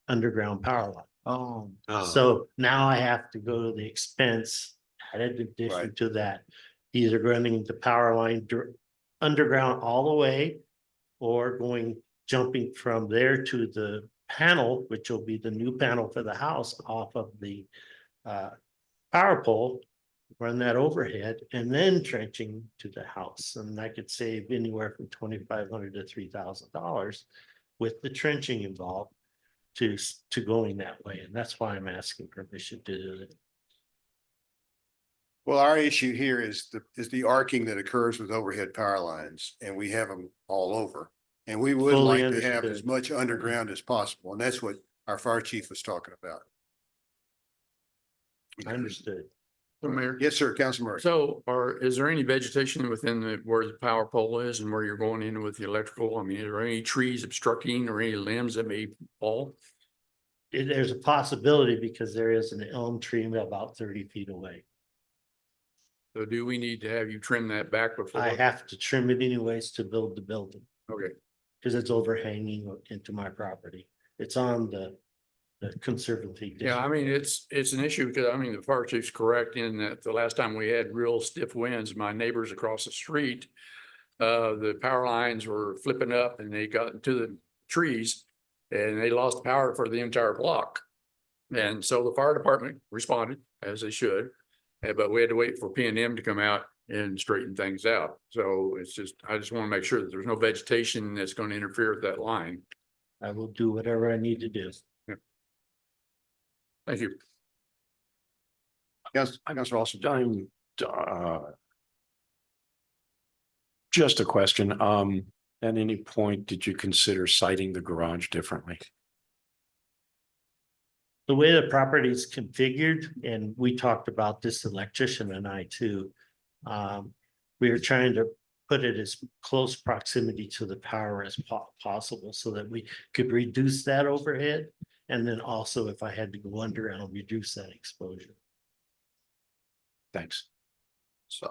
Speaker 20: underground power line.
Speaker 4: Oh.
Speaker 20: So now I have to go to the expense, added addition
Speaker 1: Right.
Speaker 20: to that, either running the power line underground all the way or jumping from there to the panel, which will be the new panel for the house off of the power pole, run that overhead and then trenching to the house. And I could save anywhere from $2,500 to $3,000 with the trenching involved to going that way. And that's why I'm asking permission to do it.
Speaker 1: Well, our issue here is the arcing that occurs with overhead power lines and we have them all over. And we would
Speaker 20: Fully
Speaker 1: like to have
Speaker 20: understood.
Speaker 1: as much underground as possible. And that's what our fire chief was talking about.
Speaker 20: Understood.
Speaker 8: So, Mayor,
Speaker 1: Yes, sir, Council Murray.
Speaker 8: so is there any vegetation within where the power pole is and where you're going in with the electrical? I mean, are there any trees obstructing or any limbs that may fall?
Speaker 20: There's a possibility because there is an elm tree about 30 feet away.
Speaker 8: So do we need to have you trim that back before?
Speaker 20: I have to trim it anyways to build the building
Speaker 8: Okay,
Speaker 20: because it's overhanging into my property. It's on the conservancy.
Speaker 8: yeah, I mean, it's an issue because the fire chief's correct in that the last time we had real stiff winds, my neighbors across the street, the power lines were flipping up and they got into the trees and they lost power for the entire block. And so the fire department responded as they should, but we had to wait for P&M to come out and straighten things out. So I just want to make sure that there's no vegetation that's going to interfere with that line.
Speaker 20: I will do whatever I need to do.
Speaker 8: Thank you.
Speaker 1: Councilor Austin.
Speaker 5: I'm, just a question. At any point, did you consider citing the garage differently?
Speaker 20: The way the property is configured, and we talked about this, electrician and I too. We are trying to put it as close proximity to the power as possible so that we could reduce that overhead. And then also if I had to go underground, reduce that exposure.
Speaker 5: Thanks.
Speaker 4: So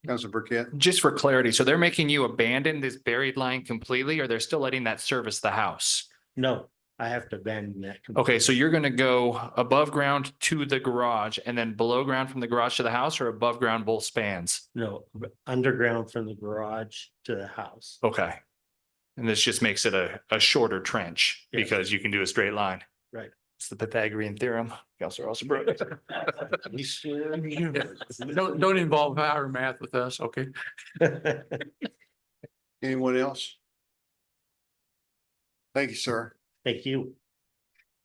Speaker 1: Councilor Burkett.
Speaker 4: just for clarity, so they're making you abandon this buried line completely, or they're still letting that service the house?
Speaker 20: No, I have to abandon that.
Speaker 4: Okay, so you're gonna go above ground to the garage and then below ground from the garage to the house, or above ground both spans?
Speaker 20: No, underground from the garage to the house.
Speaker 4: Okay. And this just makes it a shorter trench
Speaker 20: Yes.
Speaker 4: because you can do a straight line.
Speaker 20: Right.
Speaker 4: It's the Pythagorean theorem. Counselor Alsabrook.
Speaker 8: Don't involve power math with us, okay?
Speaker 1: Anyone else? Thank you, sir.
Speaker 20: Thank you.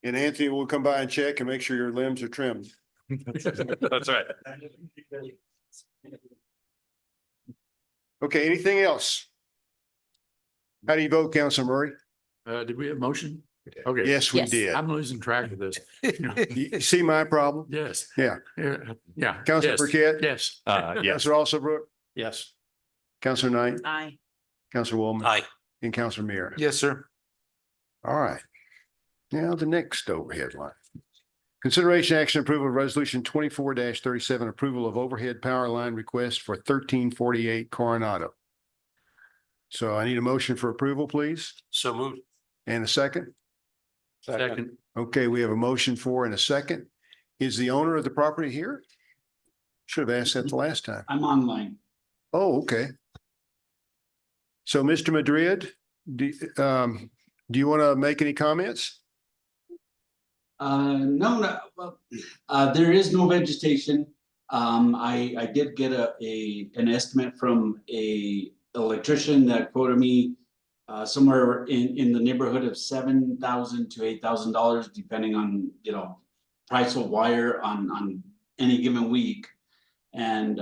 Speaker 1: And Anthony will come by and check and make sure your limbs are trimmed.
Speaker 4: That's right.
Speaker 1: Okay, anything else? How do you vote, Councilor Murray?
Speaker 8: Did we have motion? Okay.
Speaker 1: Yes, we
Speaker 2: Yes.
Speaker 1: did.
Speaker 8: I'm losing track of this.
Speaker 1: You see my problem?
Speaker 8: Yes.
Speaker 1: Yeah.
Speaker 8: Yeah.
Speaker 1: Councilor
Speaker 8: Yes.
Speaker 1: Burkett?
Speaker 8: Yes.
Speaker 4: Yes.
Speaker 1: Councilor Alsabrook?
Speaker 20: Yes.
Speaker 1: Councilor Knight?
Speaker 15: Aye.
Speaker 1: Councilor Woolman?
Speaker 16: Aye.
Speaker 1: And Councilor Mira?
Speaker 8: Yes, sir.
Speaker 1: All right. Now the next overhead line. Consideration action approval of resolution 24-37, approval of overhead power line request for 1348 Coronado. So I need a motion for approval, please,
Speaker 16: So moved.
Speaker 1: and a second.
Speaker 8: Second.
Speaker 1: Okay, we have a motion for and a second. Is the owner of the property here? Should have asked that the last time.
Speaker 21: I'm online.
Speaker 1: Oh, okay. So Mr. Madrid, do you want to make any comments?
Speaker 21: No, well, there is no vegetation. I did get an estimate from a electrician that quoted me somewhere in the neighborhood of $7,000 to $8,000, depending on, price of wire on any given week. And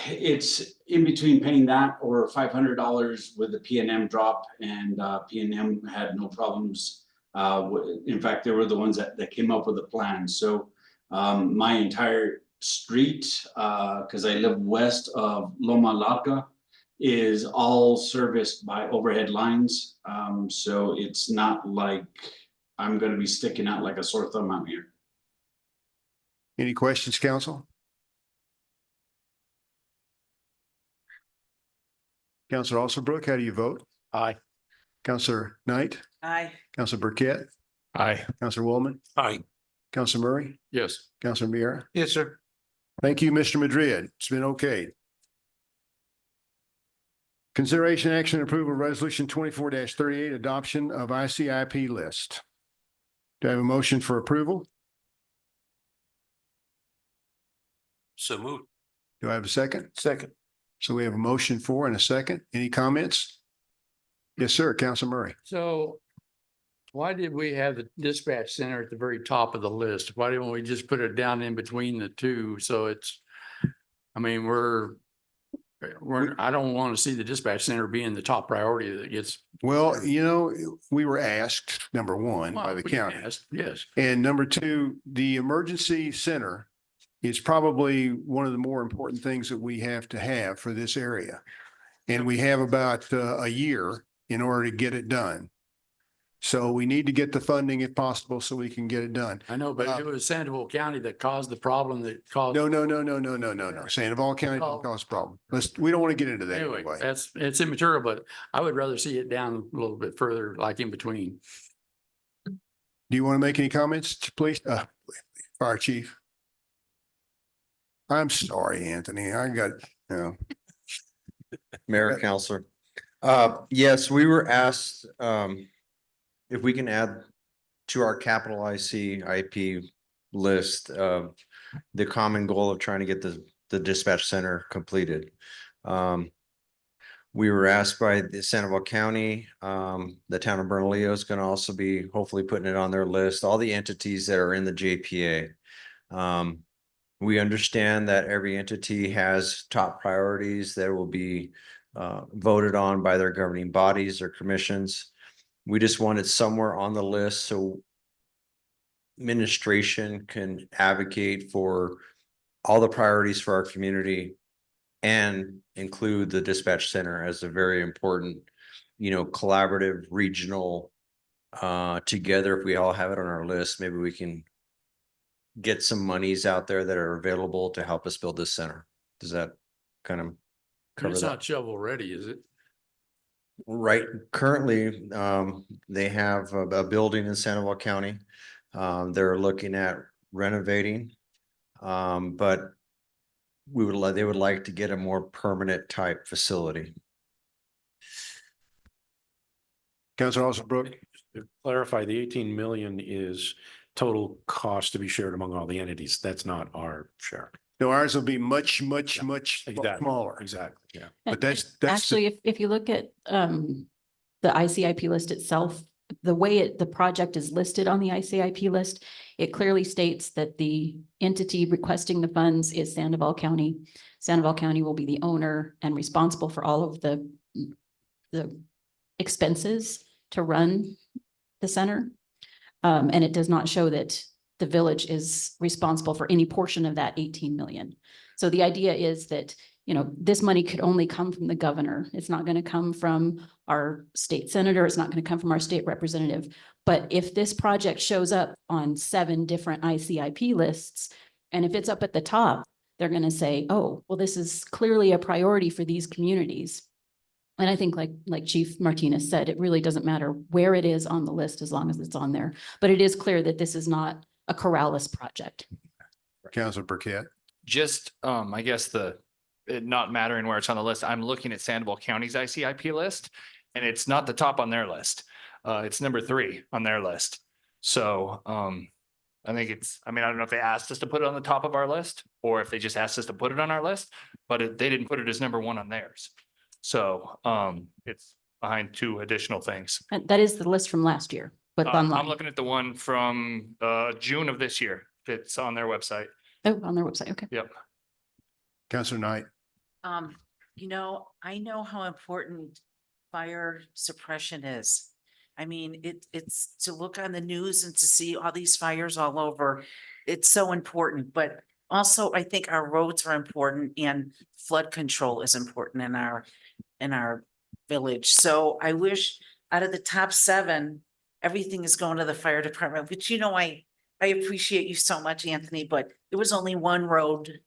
Speaker 21: it's in between paying that or $500 with the P&M drop, and P&M had no problems. In fact, they were the ones that came up with a plan. So my entire street, because I live west of Loma Larga, is all serviced by overhead lines. So it's not like I'm going to be sticking out like a sore thumb out here.
Speaker 1: Any questions, council? Councilor Alsabrook, how do you vote?
Speaker 20: Aye.
Speaker 1: Councilor Knight?
Speaker 15: Aye.
Speaker 1: Councilor Burkett?
Speaker 4: Aye.
Speaker 1: Councilor Woolman?
Speaker 16: Aye.
Speaker 1: Councilor Murray?
Speaker 8: Yes.
Speaker 1: Councilor Mira?
Speaker 8: Yes, sir.
Speaker 1: Thank you, Mr. Madrid. It's been okay. Consideration action and approval of resolution 24-38, adoption of ICIP list. Do I have a motion for approval?
Speaker 16: So moved.
Speaker 1: Do I have a second?
Speaker 8: Second.
Speaker 1: So we have a motion for and a second. Any comments? Yes, sir. Councilor Murray.
Speaker 8: So why did we have the dispatch center at the very top of the list? Why didn't we just put it down in between the two? So it's, I mean, I don't want to see the dispatch center being the top priority that gets.
Speaker 1: Well, we were asked, number one, by the county.
Speaker 8: Yes.
Speaker 1: And number two, the emergency center is probably one of the more important things that we have to have for this area. And we have about a year in order to get it done. So we need to get the funding if possible so we can get it done.
Speaker 8: I know, but it was Sandoval County that caused the problem that caused.
Speaker 1: No. Sandoval County didn't cause a problem. We don't want to get into that
Speaker 8: Anyway,
Speaker 1: anyway.
Speaker 8: it's immaterial, but I would rather see it down a little bit further, like in between.
Speaker 1: Do you want to make any comments, please? Fire chief. I'm sorry, Anthony. I got,
Speaker 17: Mayor, Counselor. Yes, we were asked if we can add to our capital ICIP list the common goal of trying to get the dispatch center completed. We were asked by the Sandoval County, the town of Bernalillo is going to also be hopefully putting it on their list, all the entities that are in the JPA. We understand that every entity has top priorities that will be voted on by their governing bodies or commissions. We just want it somewhere on the list so administration can advocate for all the priorities for our community and include the dispatch center as a very important, collaborative regional together. If we all have it on our list, maybe we can get some monies out there that are available to help us build this center. Does that kind of cover
Speaker 8: It's
Speaker 17: that?
Speaker 8: not shovel ready, is it?
Speaker 17: Right, currently, they have a building in Sandoval County. They're looking at renovating. But they would like to get a more permanent type facility.
Speaker 1: Councilor Osabrook?
Speaker 5: To clarify, the 18 million is total cost to be shared among all the entities. That's not our share.
Speaker 1: No, ours will be much
Speaker 5: Exactly.
Speaker 1: smaller.
Speaker 5: Exactly, yeah.
Speaker 1: But that's
Speaker 2: Actually, if you look at the ICIP list itself, the way the project is listed on the ICIP list, it clearly states that the entity requesting the funds is Sandoval County. Sandoval County will be the owner and responsible for all of the expenses to run the center. And it does not show that the village is responsible for any portion of that 18 million. So the idea is that, you know, this money could only come from the governor. It's not going to come from our state senator. It's not going to come from our state representative. But if this project shows up on 7 different ICIP lists, and if it's up at the top, they're going to say, oh, well, this is clearly a priority for these communities. And I think like Chief Martinez said, it really doesn't matter where it is on the list as long as it's on there. But it is clear that this is not a Corrales project.
Speaker 1: Councilor Burkett?
Speaker 4: Just, I guess it not mattering where it's on the list, I'm looking at Sandoval County's ICIP list, and it's not the top on their list. It's number 3 on their list. So, I think I don't know if they asked us to put it on the top of our list or if they just asked us to put it on our list, but they didn't put it as number 1 on theirs. So, it's behind 2 additional things.
Speaker 2: And that is the list from last year, but
Speaker 4: I'm
Speaker 2: online.
Speaker 4: looking at the one from, June of this year. It's on their website.
Speaker 2: Oh, on their website. Okay.
Speaker 4: Yep.
Speaker 1: Councilor Knight?
Speaker 15: You know, I know how important fire suppression is. I mean, it's to look on the news and to see all these fires all over. It's so important, but also I think our roads are important and flood control is important in our village. So I wish out of the top 7, everything is going to the fire department, which, you know, I appreciate you so much, Anthony, but there was only one road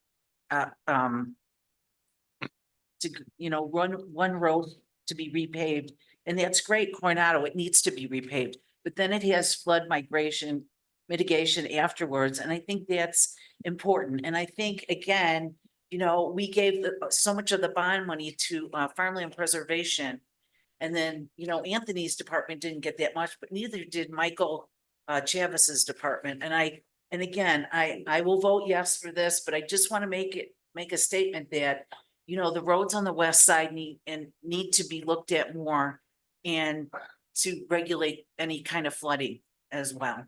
Speaker 15: one road to be repaved, and that's great, Coronado, it needs to be repaved, but then it has flood migration mitigation afterwards, and I think that's important. And I think, again, you know, we gave so much of the bond money to farmland preservation, and then, you know, Anthony's department didn't get that much, but neither did Michael Chavis's department. And again, I will vote yes for this, but I just want to make a statement that, you know, the roads on the west side need to be looked at more and to regulate any kind of flooding as well.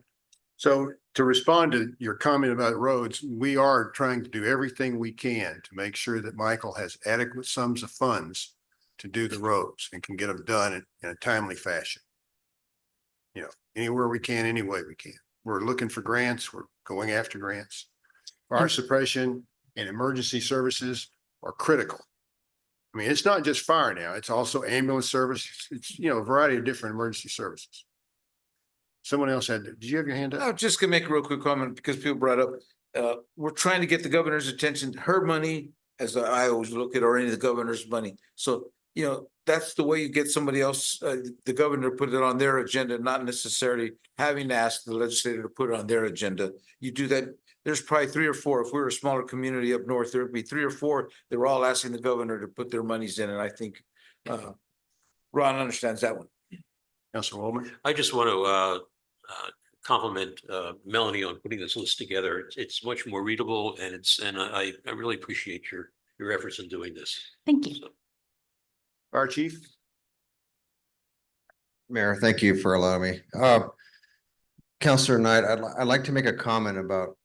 Speaker 1: So to respond to your comment about roads, we are trying to do everything we can to make sure that Michael has adequate sums of funds to do the roads and can get them done in a timely fashion. You know, anywhere we can, any way we can. We're looking for grants. We're going after grants. Fire suppression and emergency services are critical. I mean, it's not just fire now. It's also ambulance service. It's, you know, a variety of different emergency services. Someone else did you have your hand up?
Speaker 7: I'm just gonna make a real quick comment because people brought up, we're trying to get the governor's attention, her money, as I always look at, or any of the governor's money. So, you know, that's the way you get somebody else, the governor put it on their agenda, not necessarily having to ask the legislator to put it on their agenda. You do that. There's probably 3 or 4. If we're a smaller community up north, there'd be 3 or 4 that were all asking the governor to put their monies in. And I think Ron understands that one.
Speaker 1: Councilor Waldman?
Speaker 16: I just want to compliment Melanie on putting this list together. It's much more readable, and I really appreciate your efforts in doing this.
Speaker 2: Thank you.
Speaker 1: Fire Chief?
Speaker 17: Mayor, thank you for allowing me. Councilor Knight, I'd like to make a comment about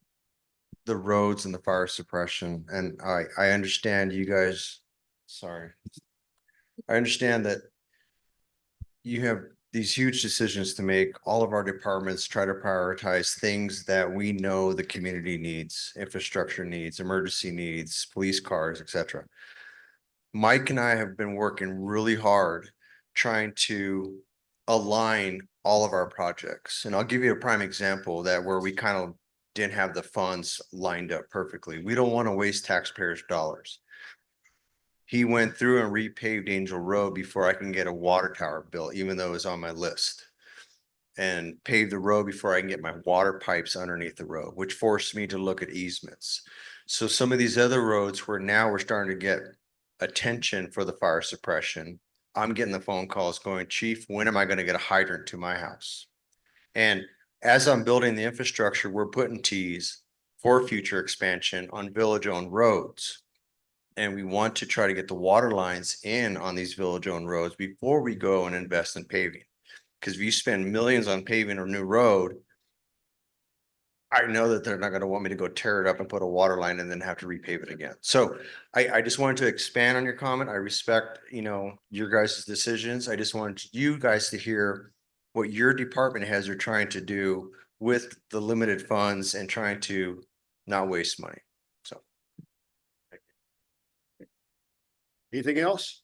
Speaker 17: the roads and the fire suppression. And I understand you guys, I understand that you have these huge decisions to make. All of our departments try to prioritize things that we know the community needs, infrastructure needs, emergency needs, police cars, etc. Mike and I have been working really hard trying to align all of our projects. And I'll give you a prime example where we kind of didn't have the funds lined up perfectly. We don't want to waste taxpayers' dollars. he went through and repaved Angel Road before I can get a water tower built, even though it was on my list. And paved the road before I can get my water pipes underneath the road, which forced me to look at easements. So some of these other roads where now we're starting to get attention for the fire suppression, I'm getting the phone calls going, Chief, when am I going to get a hydrant to my house? And as I'm building the infrastructure, we're putting Ts for future expansion on village-owned roads. And we want to try to get the water lines in on these village-owned roads before we go and invest in paving. Because if you spend millions on paving a new road, I know that they're not going to want me to go tear it up and put a water line and then have to repave it again. So I just wanted to expand on your comment. I respect, your guys' decisions. I just wanted you guys to hear what your department heads are trying to do with the limited funds and trying to not waste money. So.
Speaker 1: Anything else?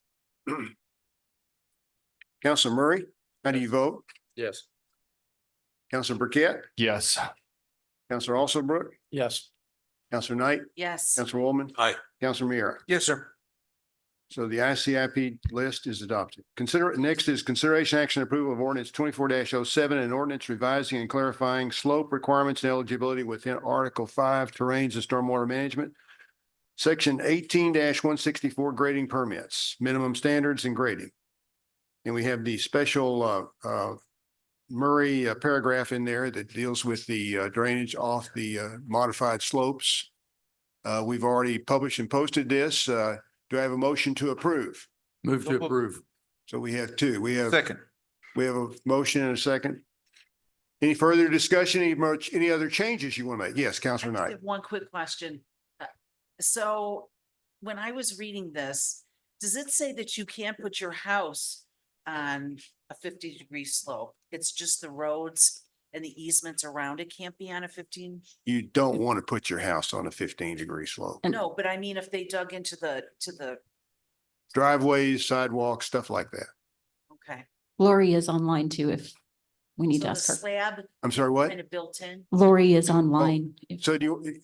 Speaker 1: Councilor Murray, how do you vote?
Speaker 8: Yes.
Speaker 1: Councilor Burkett,
Speaker 4: Yes.
Speaker 1: Councilor Alsobrook,
Speaker 8: Yes.
Speaker 1: Councilor Knight,
Speaker 15: Yes.
Speaker 1: Councilor Woolman,
Speaker 16: Aye.
Speaker 1: Councilor Miera.
Speaker 7: Yes, sir.
Speaker 1: So the ICIP list is adopted. Next is consideration action approval of ordinance 24-07 and ordinance revising and clarifying slope requirements and eligibility within Article 5 terrains and stormwater management. Section 18-164 grading permits, minimum standards and grading. And we have the special Murray paragraph in there that deals with the drainage off the modified slopes. We've already published and posted this. Do I have a motion to approve?
Speaker 8: Move to approve.
Speaker 1: So we have two. We have
Speaker 7: Second.
Speaker 1: a motion and a second. Any further discussion? Any other changes you want to make? Yes, Councilor
Speaker 15: I
Speaker 1: Knight.
Speaker 15: have one quick question. So when I was reading this, does it say that you can't put your house on a 50-degree slope? It's just the roads and the easements around it can't be on a 15?
Speaker 1: You don't want to put your house on a 15-degree slope.
Speaker 15: No, but I mean, if they dug into the
Speaker 1: Driveways, sidewalks, stuff like that.
Speaker 15: okay.
Speaker 2: Lori is online too, if we need
Speaker 15: So
Speaker 2: to
Speaker 15: the
Speaker 2: ask her.
Speaker 15: slab
Speaker 1: I'm sorry, what?
Speaker 15: kind of built in?
Speaker 2: Lori is online.
Speaker 1: So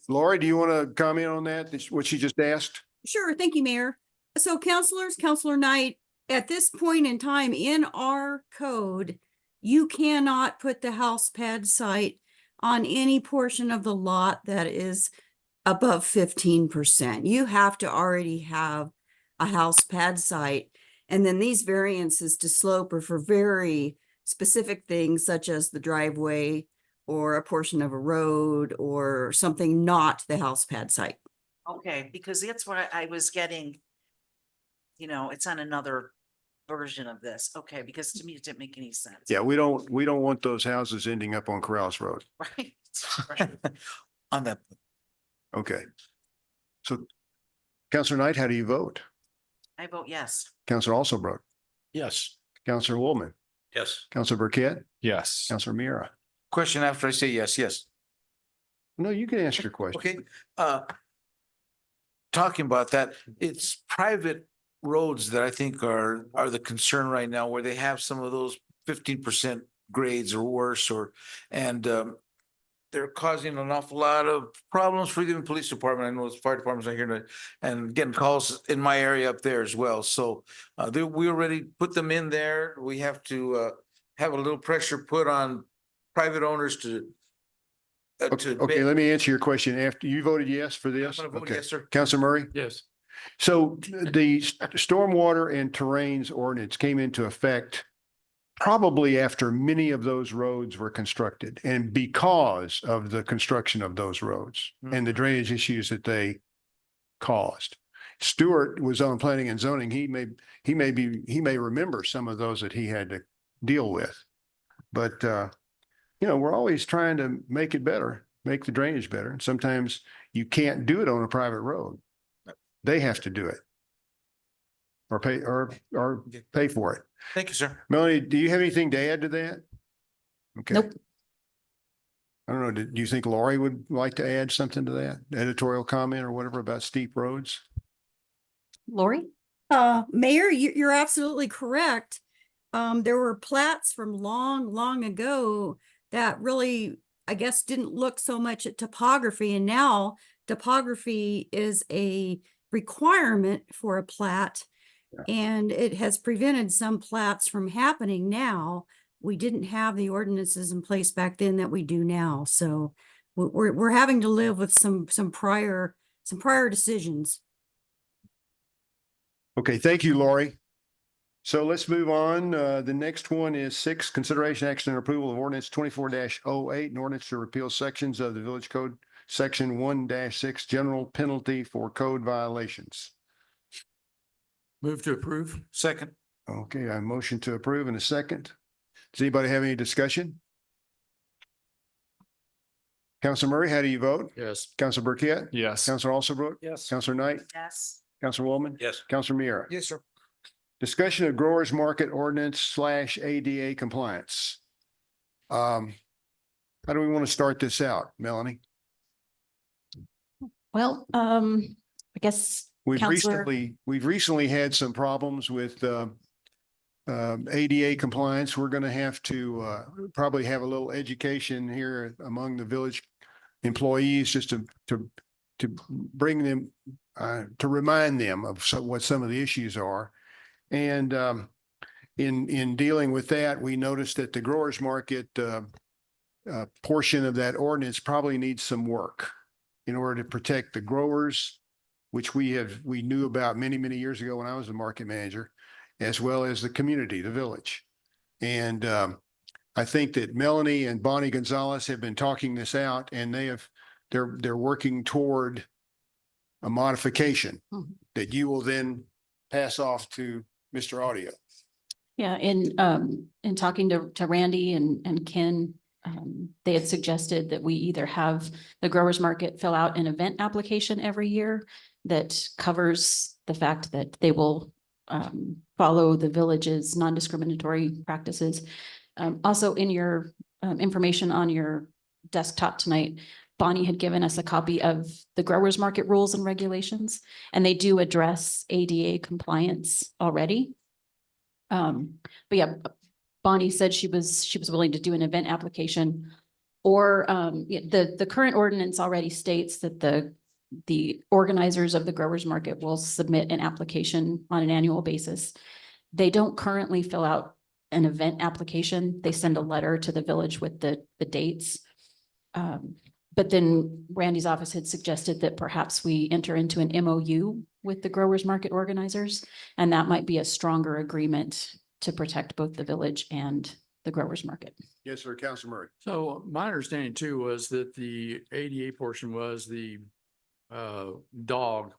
Speaker 1: Laura, do you want to comment on that? What she just asked?
Speaker 6: Sure. Thank you, Mayor. So councilors, Councilor Knight, at this point in time in our code, you cannot put the house pad site on any portion of the lot that is above 15%. You have to already have a house pad site. And then these variances to slope are for very specific things such as the driveway or a portion of a road or something not the house pad site.
Speaker 15: Okay, because that's what I was getting. It's on another version of this. Okay, because to me, it didn't make any sense.
Speaker 1: Yeah, we don't want those houses ending up on Corrales Road.
Speaker 15: Right.
Speaker 7: On that.
Speaker 1: Okay. So Councilor Knight, how do you vote?
Speaker 15: I vote yes.
Speaker 1: Councilor Alsobrook,
Speaker 8: Yes.
Speaker 1: Councilor Woolman,
Speaker 16: Yes.
Speaker 1: Councilor Burkett,
Speaker 4: Yes.
Speaker 1: Councilor Miera.
Speaker 7: Question after I say yes, yes.
Speaker 1: No, you can ask your question.
Speaker 7: Okay, talking about that, it's private roads that I think are the concern right now, where they have some of those 15% grades or worse, and they're causing an awful lot of problems for even police department. I know the fire department's not here and getting calls in my area up there as well. So we already put them in there. We have to have a little pressure put on private owners to.
Speaker 1: Okay, let me answer your question after you voted yes for this.
Speaker 7: I'm gonna vote
Speaker 1: Okay.
Speaker 7: yes, sir.
Speaker 1: Councilor Murray?
Speaker 8: Yes.
Speaker 1: So the stormwater and terrains ordinance came into effect probably after many of those roads were constructed and because of the construction of those roads and the drainage issues that they caused. Stuart was on planning and zoning. He may remember some of those that he had to deal with. But we're always trying to make it better, make the drainage better. And sometimes you can't do it on a private road. They have to do it. Or pay for it.
Speaker 7: Thank you, sir.
Speaker 1: Melanie, do you have anything to add to that? Okay.
Speaker 2: Nope.
Speaker 1: I don't know. Do you think Lori would like to add something to that? Editorial comment or whatever about steep roads?
Speaker 2: Lori?
Speaker 6: Mayor, you're absolutely correct. There were plats from long ago that really, I guess, didn't look so much at topography. And now topography is a requirement for a plat. And it has prevented some plats from happening now. We didn't have the ordinances in place back then that we do now. So we're having to live with some prior decisions.
Speaker 1: Okay, thank you, Lori. So let's move on. The next one is 6, consideration action and approval of ordinance 24-08, an ordinance to repeal sections of the village code, section 1-6, general penalty for code violations.
Speaker 8: Move to approve. Second.
Speaker 1: Okay, I motion to approve in a second. Does anybody have any discussion? Councilor Murray, how do you vote?
Speaker 8: Yes.
Speaker 1: Councilor Burkett?
Speaker 4: Yes.
Speaker 1: Councilor Alsobrook?
Speaker 8: Yes.
Speaker 1: Councilor Knight?
Speaker 15: Yes.
Speaker 1: Councilor Woolman?
Speaker 16: Yes.
Speaker 1: Councilor Miera?
Speaker 7: Yes, sir.
Speaker 1: Discussion of growers market ordinance / ADA compliance. How do we want to start this out, Melanie?
Speaker 2: Well, I guess Counselor-
Speaker 1: We've recently had some problems with ADA compliance. We're going to have to probably have a little education here among the village employees just to bring them to remind them of what some of the issues are. And in dealing with that, we noticed that the growers market portion of that ordinance probably needs some work in order to protect the growers, which we knew about many, many years ago when I was a market manager, as well as the community, the village. And I think that Melanie and Bonnie Gonzalez have been talking this out, and they're working toward a modification that you will then pass off to Mr. Audio.
Speaker 2: Yeah, in talking to Randy and Ken, they had suggested that we either have the growers market fill out an event application every year that covers the fact that they will follow the village's non-discriminatory practices. Also in your information on your desktop tonight, Bonnie had given us a copy of the growers market rules and regulations, and they do address ADA compliance already. But yeah, Bonnie said she was willing to do an event application, or the current ordinance already states that the organizers of the growers market will submit an application on an annual basis. They don't currently fill out an event application. They send a letter to the village with the dates. But then Randy's office had suggested that perhaps we enter into an MOU with the growers market organizers, and that might be a stronger agreement to protect both the village and the growers market.
Speaker 1: Yes, sir, Councilor Murray.
Speaker 8: So my understanding too was that the ADA portion was the dog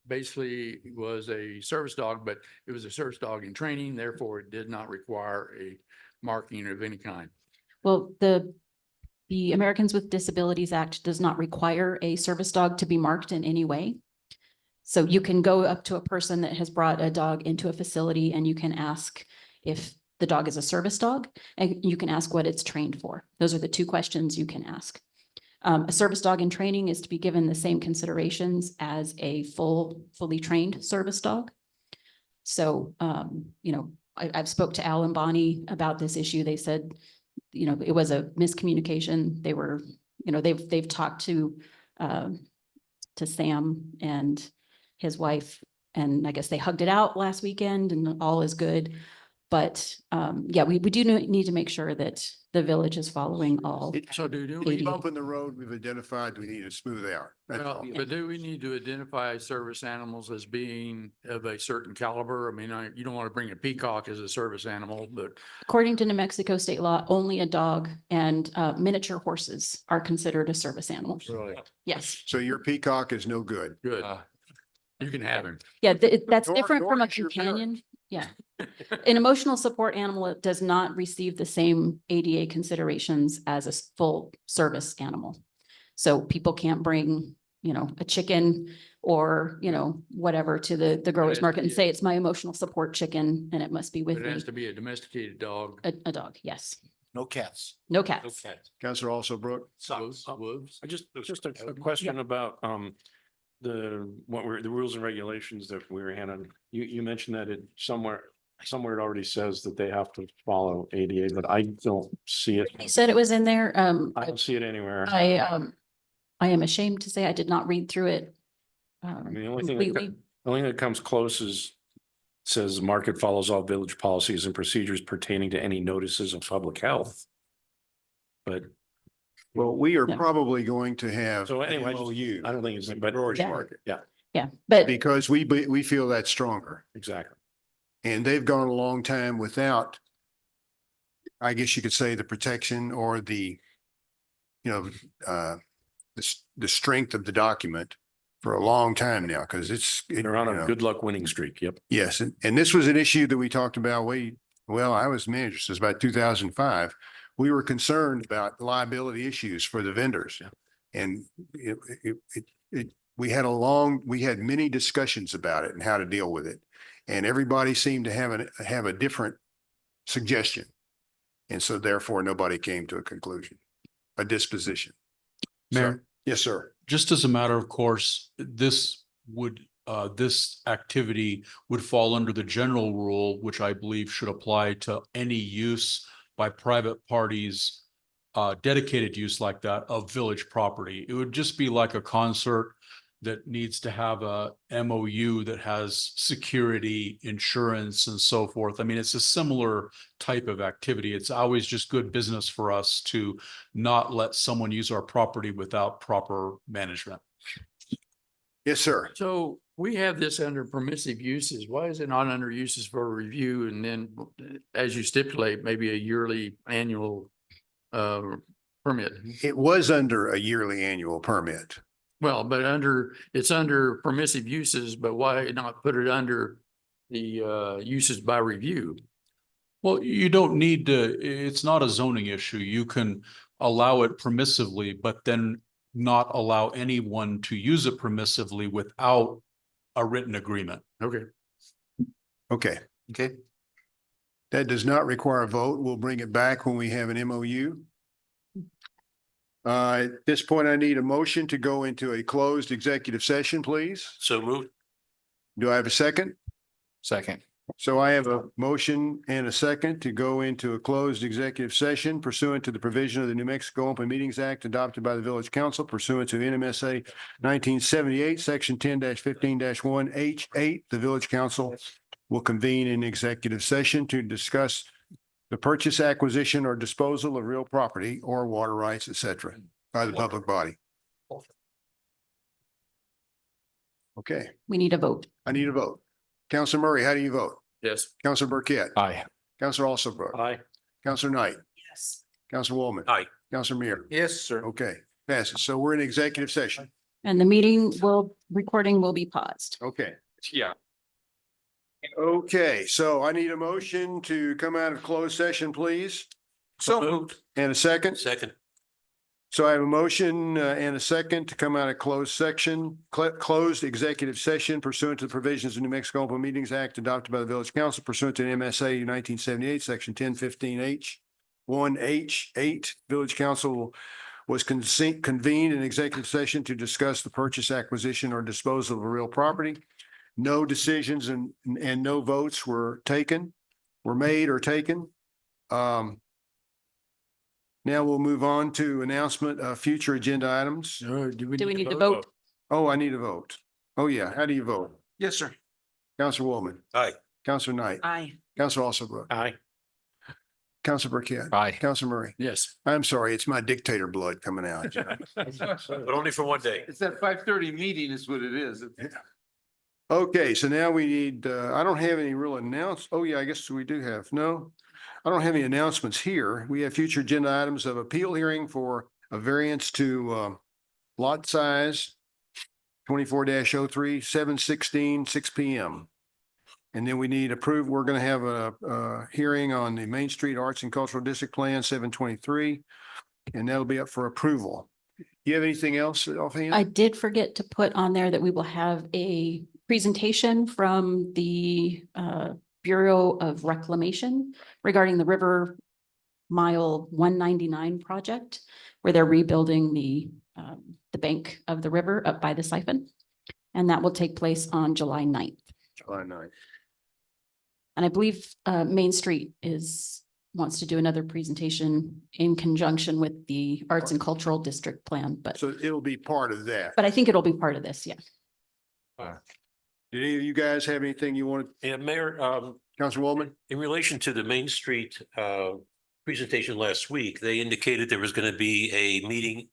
Speaker 8: basically was a service dog, but it was a service dog in training, therefore it did not require a marking of any kind.
Speaker 2: Well, the Americans with Disabilities Act does not require a service dog to be marked in any way. So you can go up to a person that has brought a dog into a facility and you can ask if the dog is a service dog, and you can ask what it's trained for. Those are the two questions you can ask. A service dog in training is to be given the same considerations as a fully trained service dog. So, I've spoke to Al and Bonnie about this issue. They said, it was a miscommunication. They were, they've talked to Sam and his wife, and I guess they hugged it out last weekend and all is good. But we do need to make sure that the village is following all.
Speaker 8: So do
Speaker 1: Any bump in the road we've identified, we need to smooth out. That's all.
Speaker 8: But do we need to identify service animals as being of a certain caliber? I mean, you don't want to bring a peacock as a service animal, but.
Speaker 2: According to New Mexico state law, only a dog and miniature horses are considered a service animal.
Speaker 8: Really?
Speaker 2: Yes.
Speaker 1: So your peacock is no good.
Speaker 8: Good. You can have him.
Speaker 2: Yeah, that's different from a
Speaker 1: George, your parent.
Speaker 2: companion. Yeah. An emotional support animal does not receive the same ADA considerations as a full service animal. So people can't bring, a chicken or, whatever to the growers market and say it's my emotional support chicken and it must be with
Speaker 8: It
Speaker 2: me.
Speaker 8: has to be a domesticated dog.
Speaker 2: A dog, yes.
Speaker 5: No cats.
Speaker 2: No cats.
Speaker 1: Councilor Alsobrook.
Speaker 8: Wolves.
Speaker 5: Just a question about the rules and regulations that we were handling. You mentioned that it somewhere it already says that they have to follow ADA, but I don't see it.
Speaker 2: He said it was in there.
Speaker 5: I don't see it anywhere.
Speaker 2: I am ashamed to say I did not read through it
Speaker 5: The only thing, that
Speaker 2: completely.
Speaker 5: co- the only thing that comes close is says market follows all village policies and procedures pertaining to any notices of public health. But
Speaker 1: Well, we are
Speaker 2: Yeah.
Speaker 1: probably going to have.
Speaker 5: so anyway, I
Speaker 1: MOU
Speaker 5: don't think it's, but
Speaker 1: George
Speaker 2: Yeah.
Speaker 1: Market,
Speaker 2: Yeah, but
Speaker 1: because we feel that's stronger.
Speaker 5: exactly.
Speaker 1: And they've gone a long time without, I guess you could say, the protection or the, the strength of the document for a long time now, because
Speaker 5: They're on a good luck winning streak. Yep.
Speaker 1: Yes, and this was an issue that we talked about I was manager since about 2005. We were concerned about liability issues for the vendors. And we had many discussions about it and how to deal with it. And everybody seemed to have a different suggestion. And so therefore, nobody came to a disposition.
Speaker 9: Mayor?
Speaker 1: Yes, sir.
Speaker 9: Just as a matter of course, this activity would fall under the general rule, which I believe should apply to any use by private parties, dedicated use like that of village property. It would just be like a concert that needs to have a MOU that has security, insurance, and so forth. I mean, it's a similar type of activity. It's always just good business for us to not let someone use our property without proper management.
Speaker 1: Yes, sir.
Speaker 8: So we have this under permissive uses. Why is it not under uses for review? And then as you stipulate, maybe a yearly annual permit?
Speaker 1: It was under a yearly annual permit.
Speaker 8: Well, but it's under permissive uses, but why not put it under the uses by review?
Speaker 9: Well, you don't need to, it's not a zoning issue. You can allow it permissively, but then not allow anyone to use it permissively without a written agreement.
Speaker 8: Okay.
Speaker 1: Okay.
Speaker 7: Okay.
Speaker 1: That does not require a vote. We'll bring it back when we have an MOU. At this point, I need a motion to go into a closed executive session, please.
Speaker 16: So moved.
Speaker 1: Do I have a second?
Speaker 4: Second.
Speaker 1: So I have a motion and a second to go into a closed executive session pursuant to the provision of the New Mexico Open Meetings Act adopted by the Village Council pursuant to NMSA 1978, Section 10-15-1H8. The Village Council will convene an executive session to discuss the purchase, acquisition, or disposal of real property or water rights, et cetera, by the public body. Okay,
Speaker 2: we need a vote.
Speaker 1: I need a vote. Counselor Murray, how do you vote?
Speaker 8: Yes.
Speaker 1: Counselor Burkett.
Speaker 4: Aye.
Speaker 1: Counselor Alsobrook.
Speaker 5: Aye.
Speaker 1: Counselor Knight.
Speaker 15: Yes.
Speaker 1: Counselor Woolman.
Speaker 16: Aye.
Speaker 1: Counselor Meir.
Speaker 7: Yes, sir.
Speaker 1: Okay, passes. So we're in executive session.
Speaker 2: And the recording will be paused.
Speaker 1: Okay.
Speaker 4: Yeah.
Speaker 1: Okay, so I need a motion to come out of closed session, please.
Speaker 7: So moved.
Speaker 1: And a second.
Speaker 16: Second.
Speaker 1: So I have a motion and a second to come out of closed executive session pursuant to the provisions of New Mexico Open Meetings Act adopted by the Village Council pursuant to MSA 1978, Section 10-15H-1H8. Village Council was convened in executive session to discuss the purchase, acquisition, or disposal of a real property. No decisions and no votes were made or taken. Now we'll move on to announcement of future agenda items.
Speaker 2: Do we need to vote?
Speaker 1: Oh, I need a vote. Oh, yeah. How do you vote?
Speaker 7: Yes, sir.
Speaker 1: Counselor Woolman.
Speaker 16: Aye.
Speaker 1: Counselor Knight.
Speaker 15: Aye.
Speaker 1: Counselor Alsobrook.
Speaker 5: Aye.
Speaker 1: Counselor Burkett.
Speaker 4: Aye.
Speaker 1: Counselor Murray.
Speaker 8: Yes.
Speaker 1: I'm sorry, it's my dictator blood coming out.
Speaker 16: But only for one day.
Speaker 7: It's that 5:30 meeting is what it is.
Speaker 1: Okay, so now we need, I don't have any real oh yeah, I guess we do have, no. I don't have any announcements here. We have future agenda items of appeal hearing for a variance to lot size 24-03, 7/16, 6 p.m. And then we need we're going to have a hearing on the Main Street Arts and Cultural District Plan 7/23, and that'll be up for approval. You have anything else offhand?
Speaker 2: I did forget to put on there that we will have a presentation from the Bureau of Reclamation regarding the River Mile 199 project, where they're rebuilding the bank of the river up by the siphon. And that will take place on July 9th.
Speaker 1: July 9th.
Speaker 2: And I believe Main Street wants to do another presentation in conjunction with the Arts and Cultural District Plan, but
Speaker 1: So it'll be part of that.
Speaker 2: I think it'll be part of this, yeah.
Speaker 1: Did any of you guys have anything you wanted,
Speaker 16: Yeah, Mayor,
Speaker 1: Councilwoman?
Speaker 16: in relation to the Main Street presentation last week, they indicated there was going to be a meeting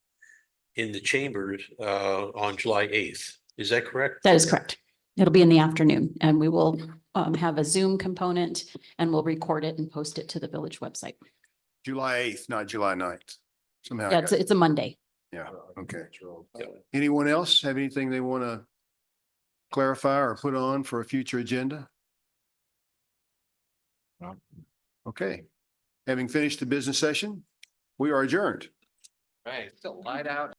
Speaker 16: in the chambers on July 8th. Is that correct?
Speaker 2: That is correct. It'll be in the afternoon and we will have a Zoom component and we'll record it and post it to the village website.
Speaker 1: July 8th, not July 9th. Somehow. I
Speaker 2: Yeah,
Speaker 1: got-
Speaker 2: it's a Monday.
Speaker 1: Yeah, okay. Anyone else have anything they want to clarify or put on for a future agenda? Okay. Having finished the business session, we are adjourned.
Speaker 4: Right, still light out.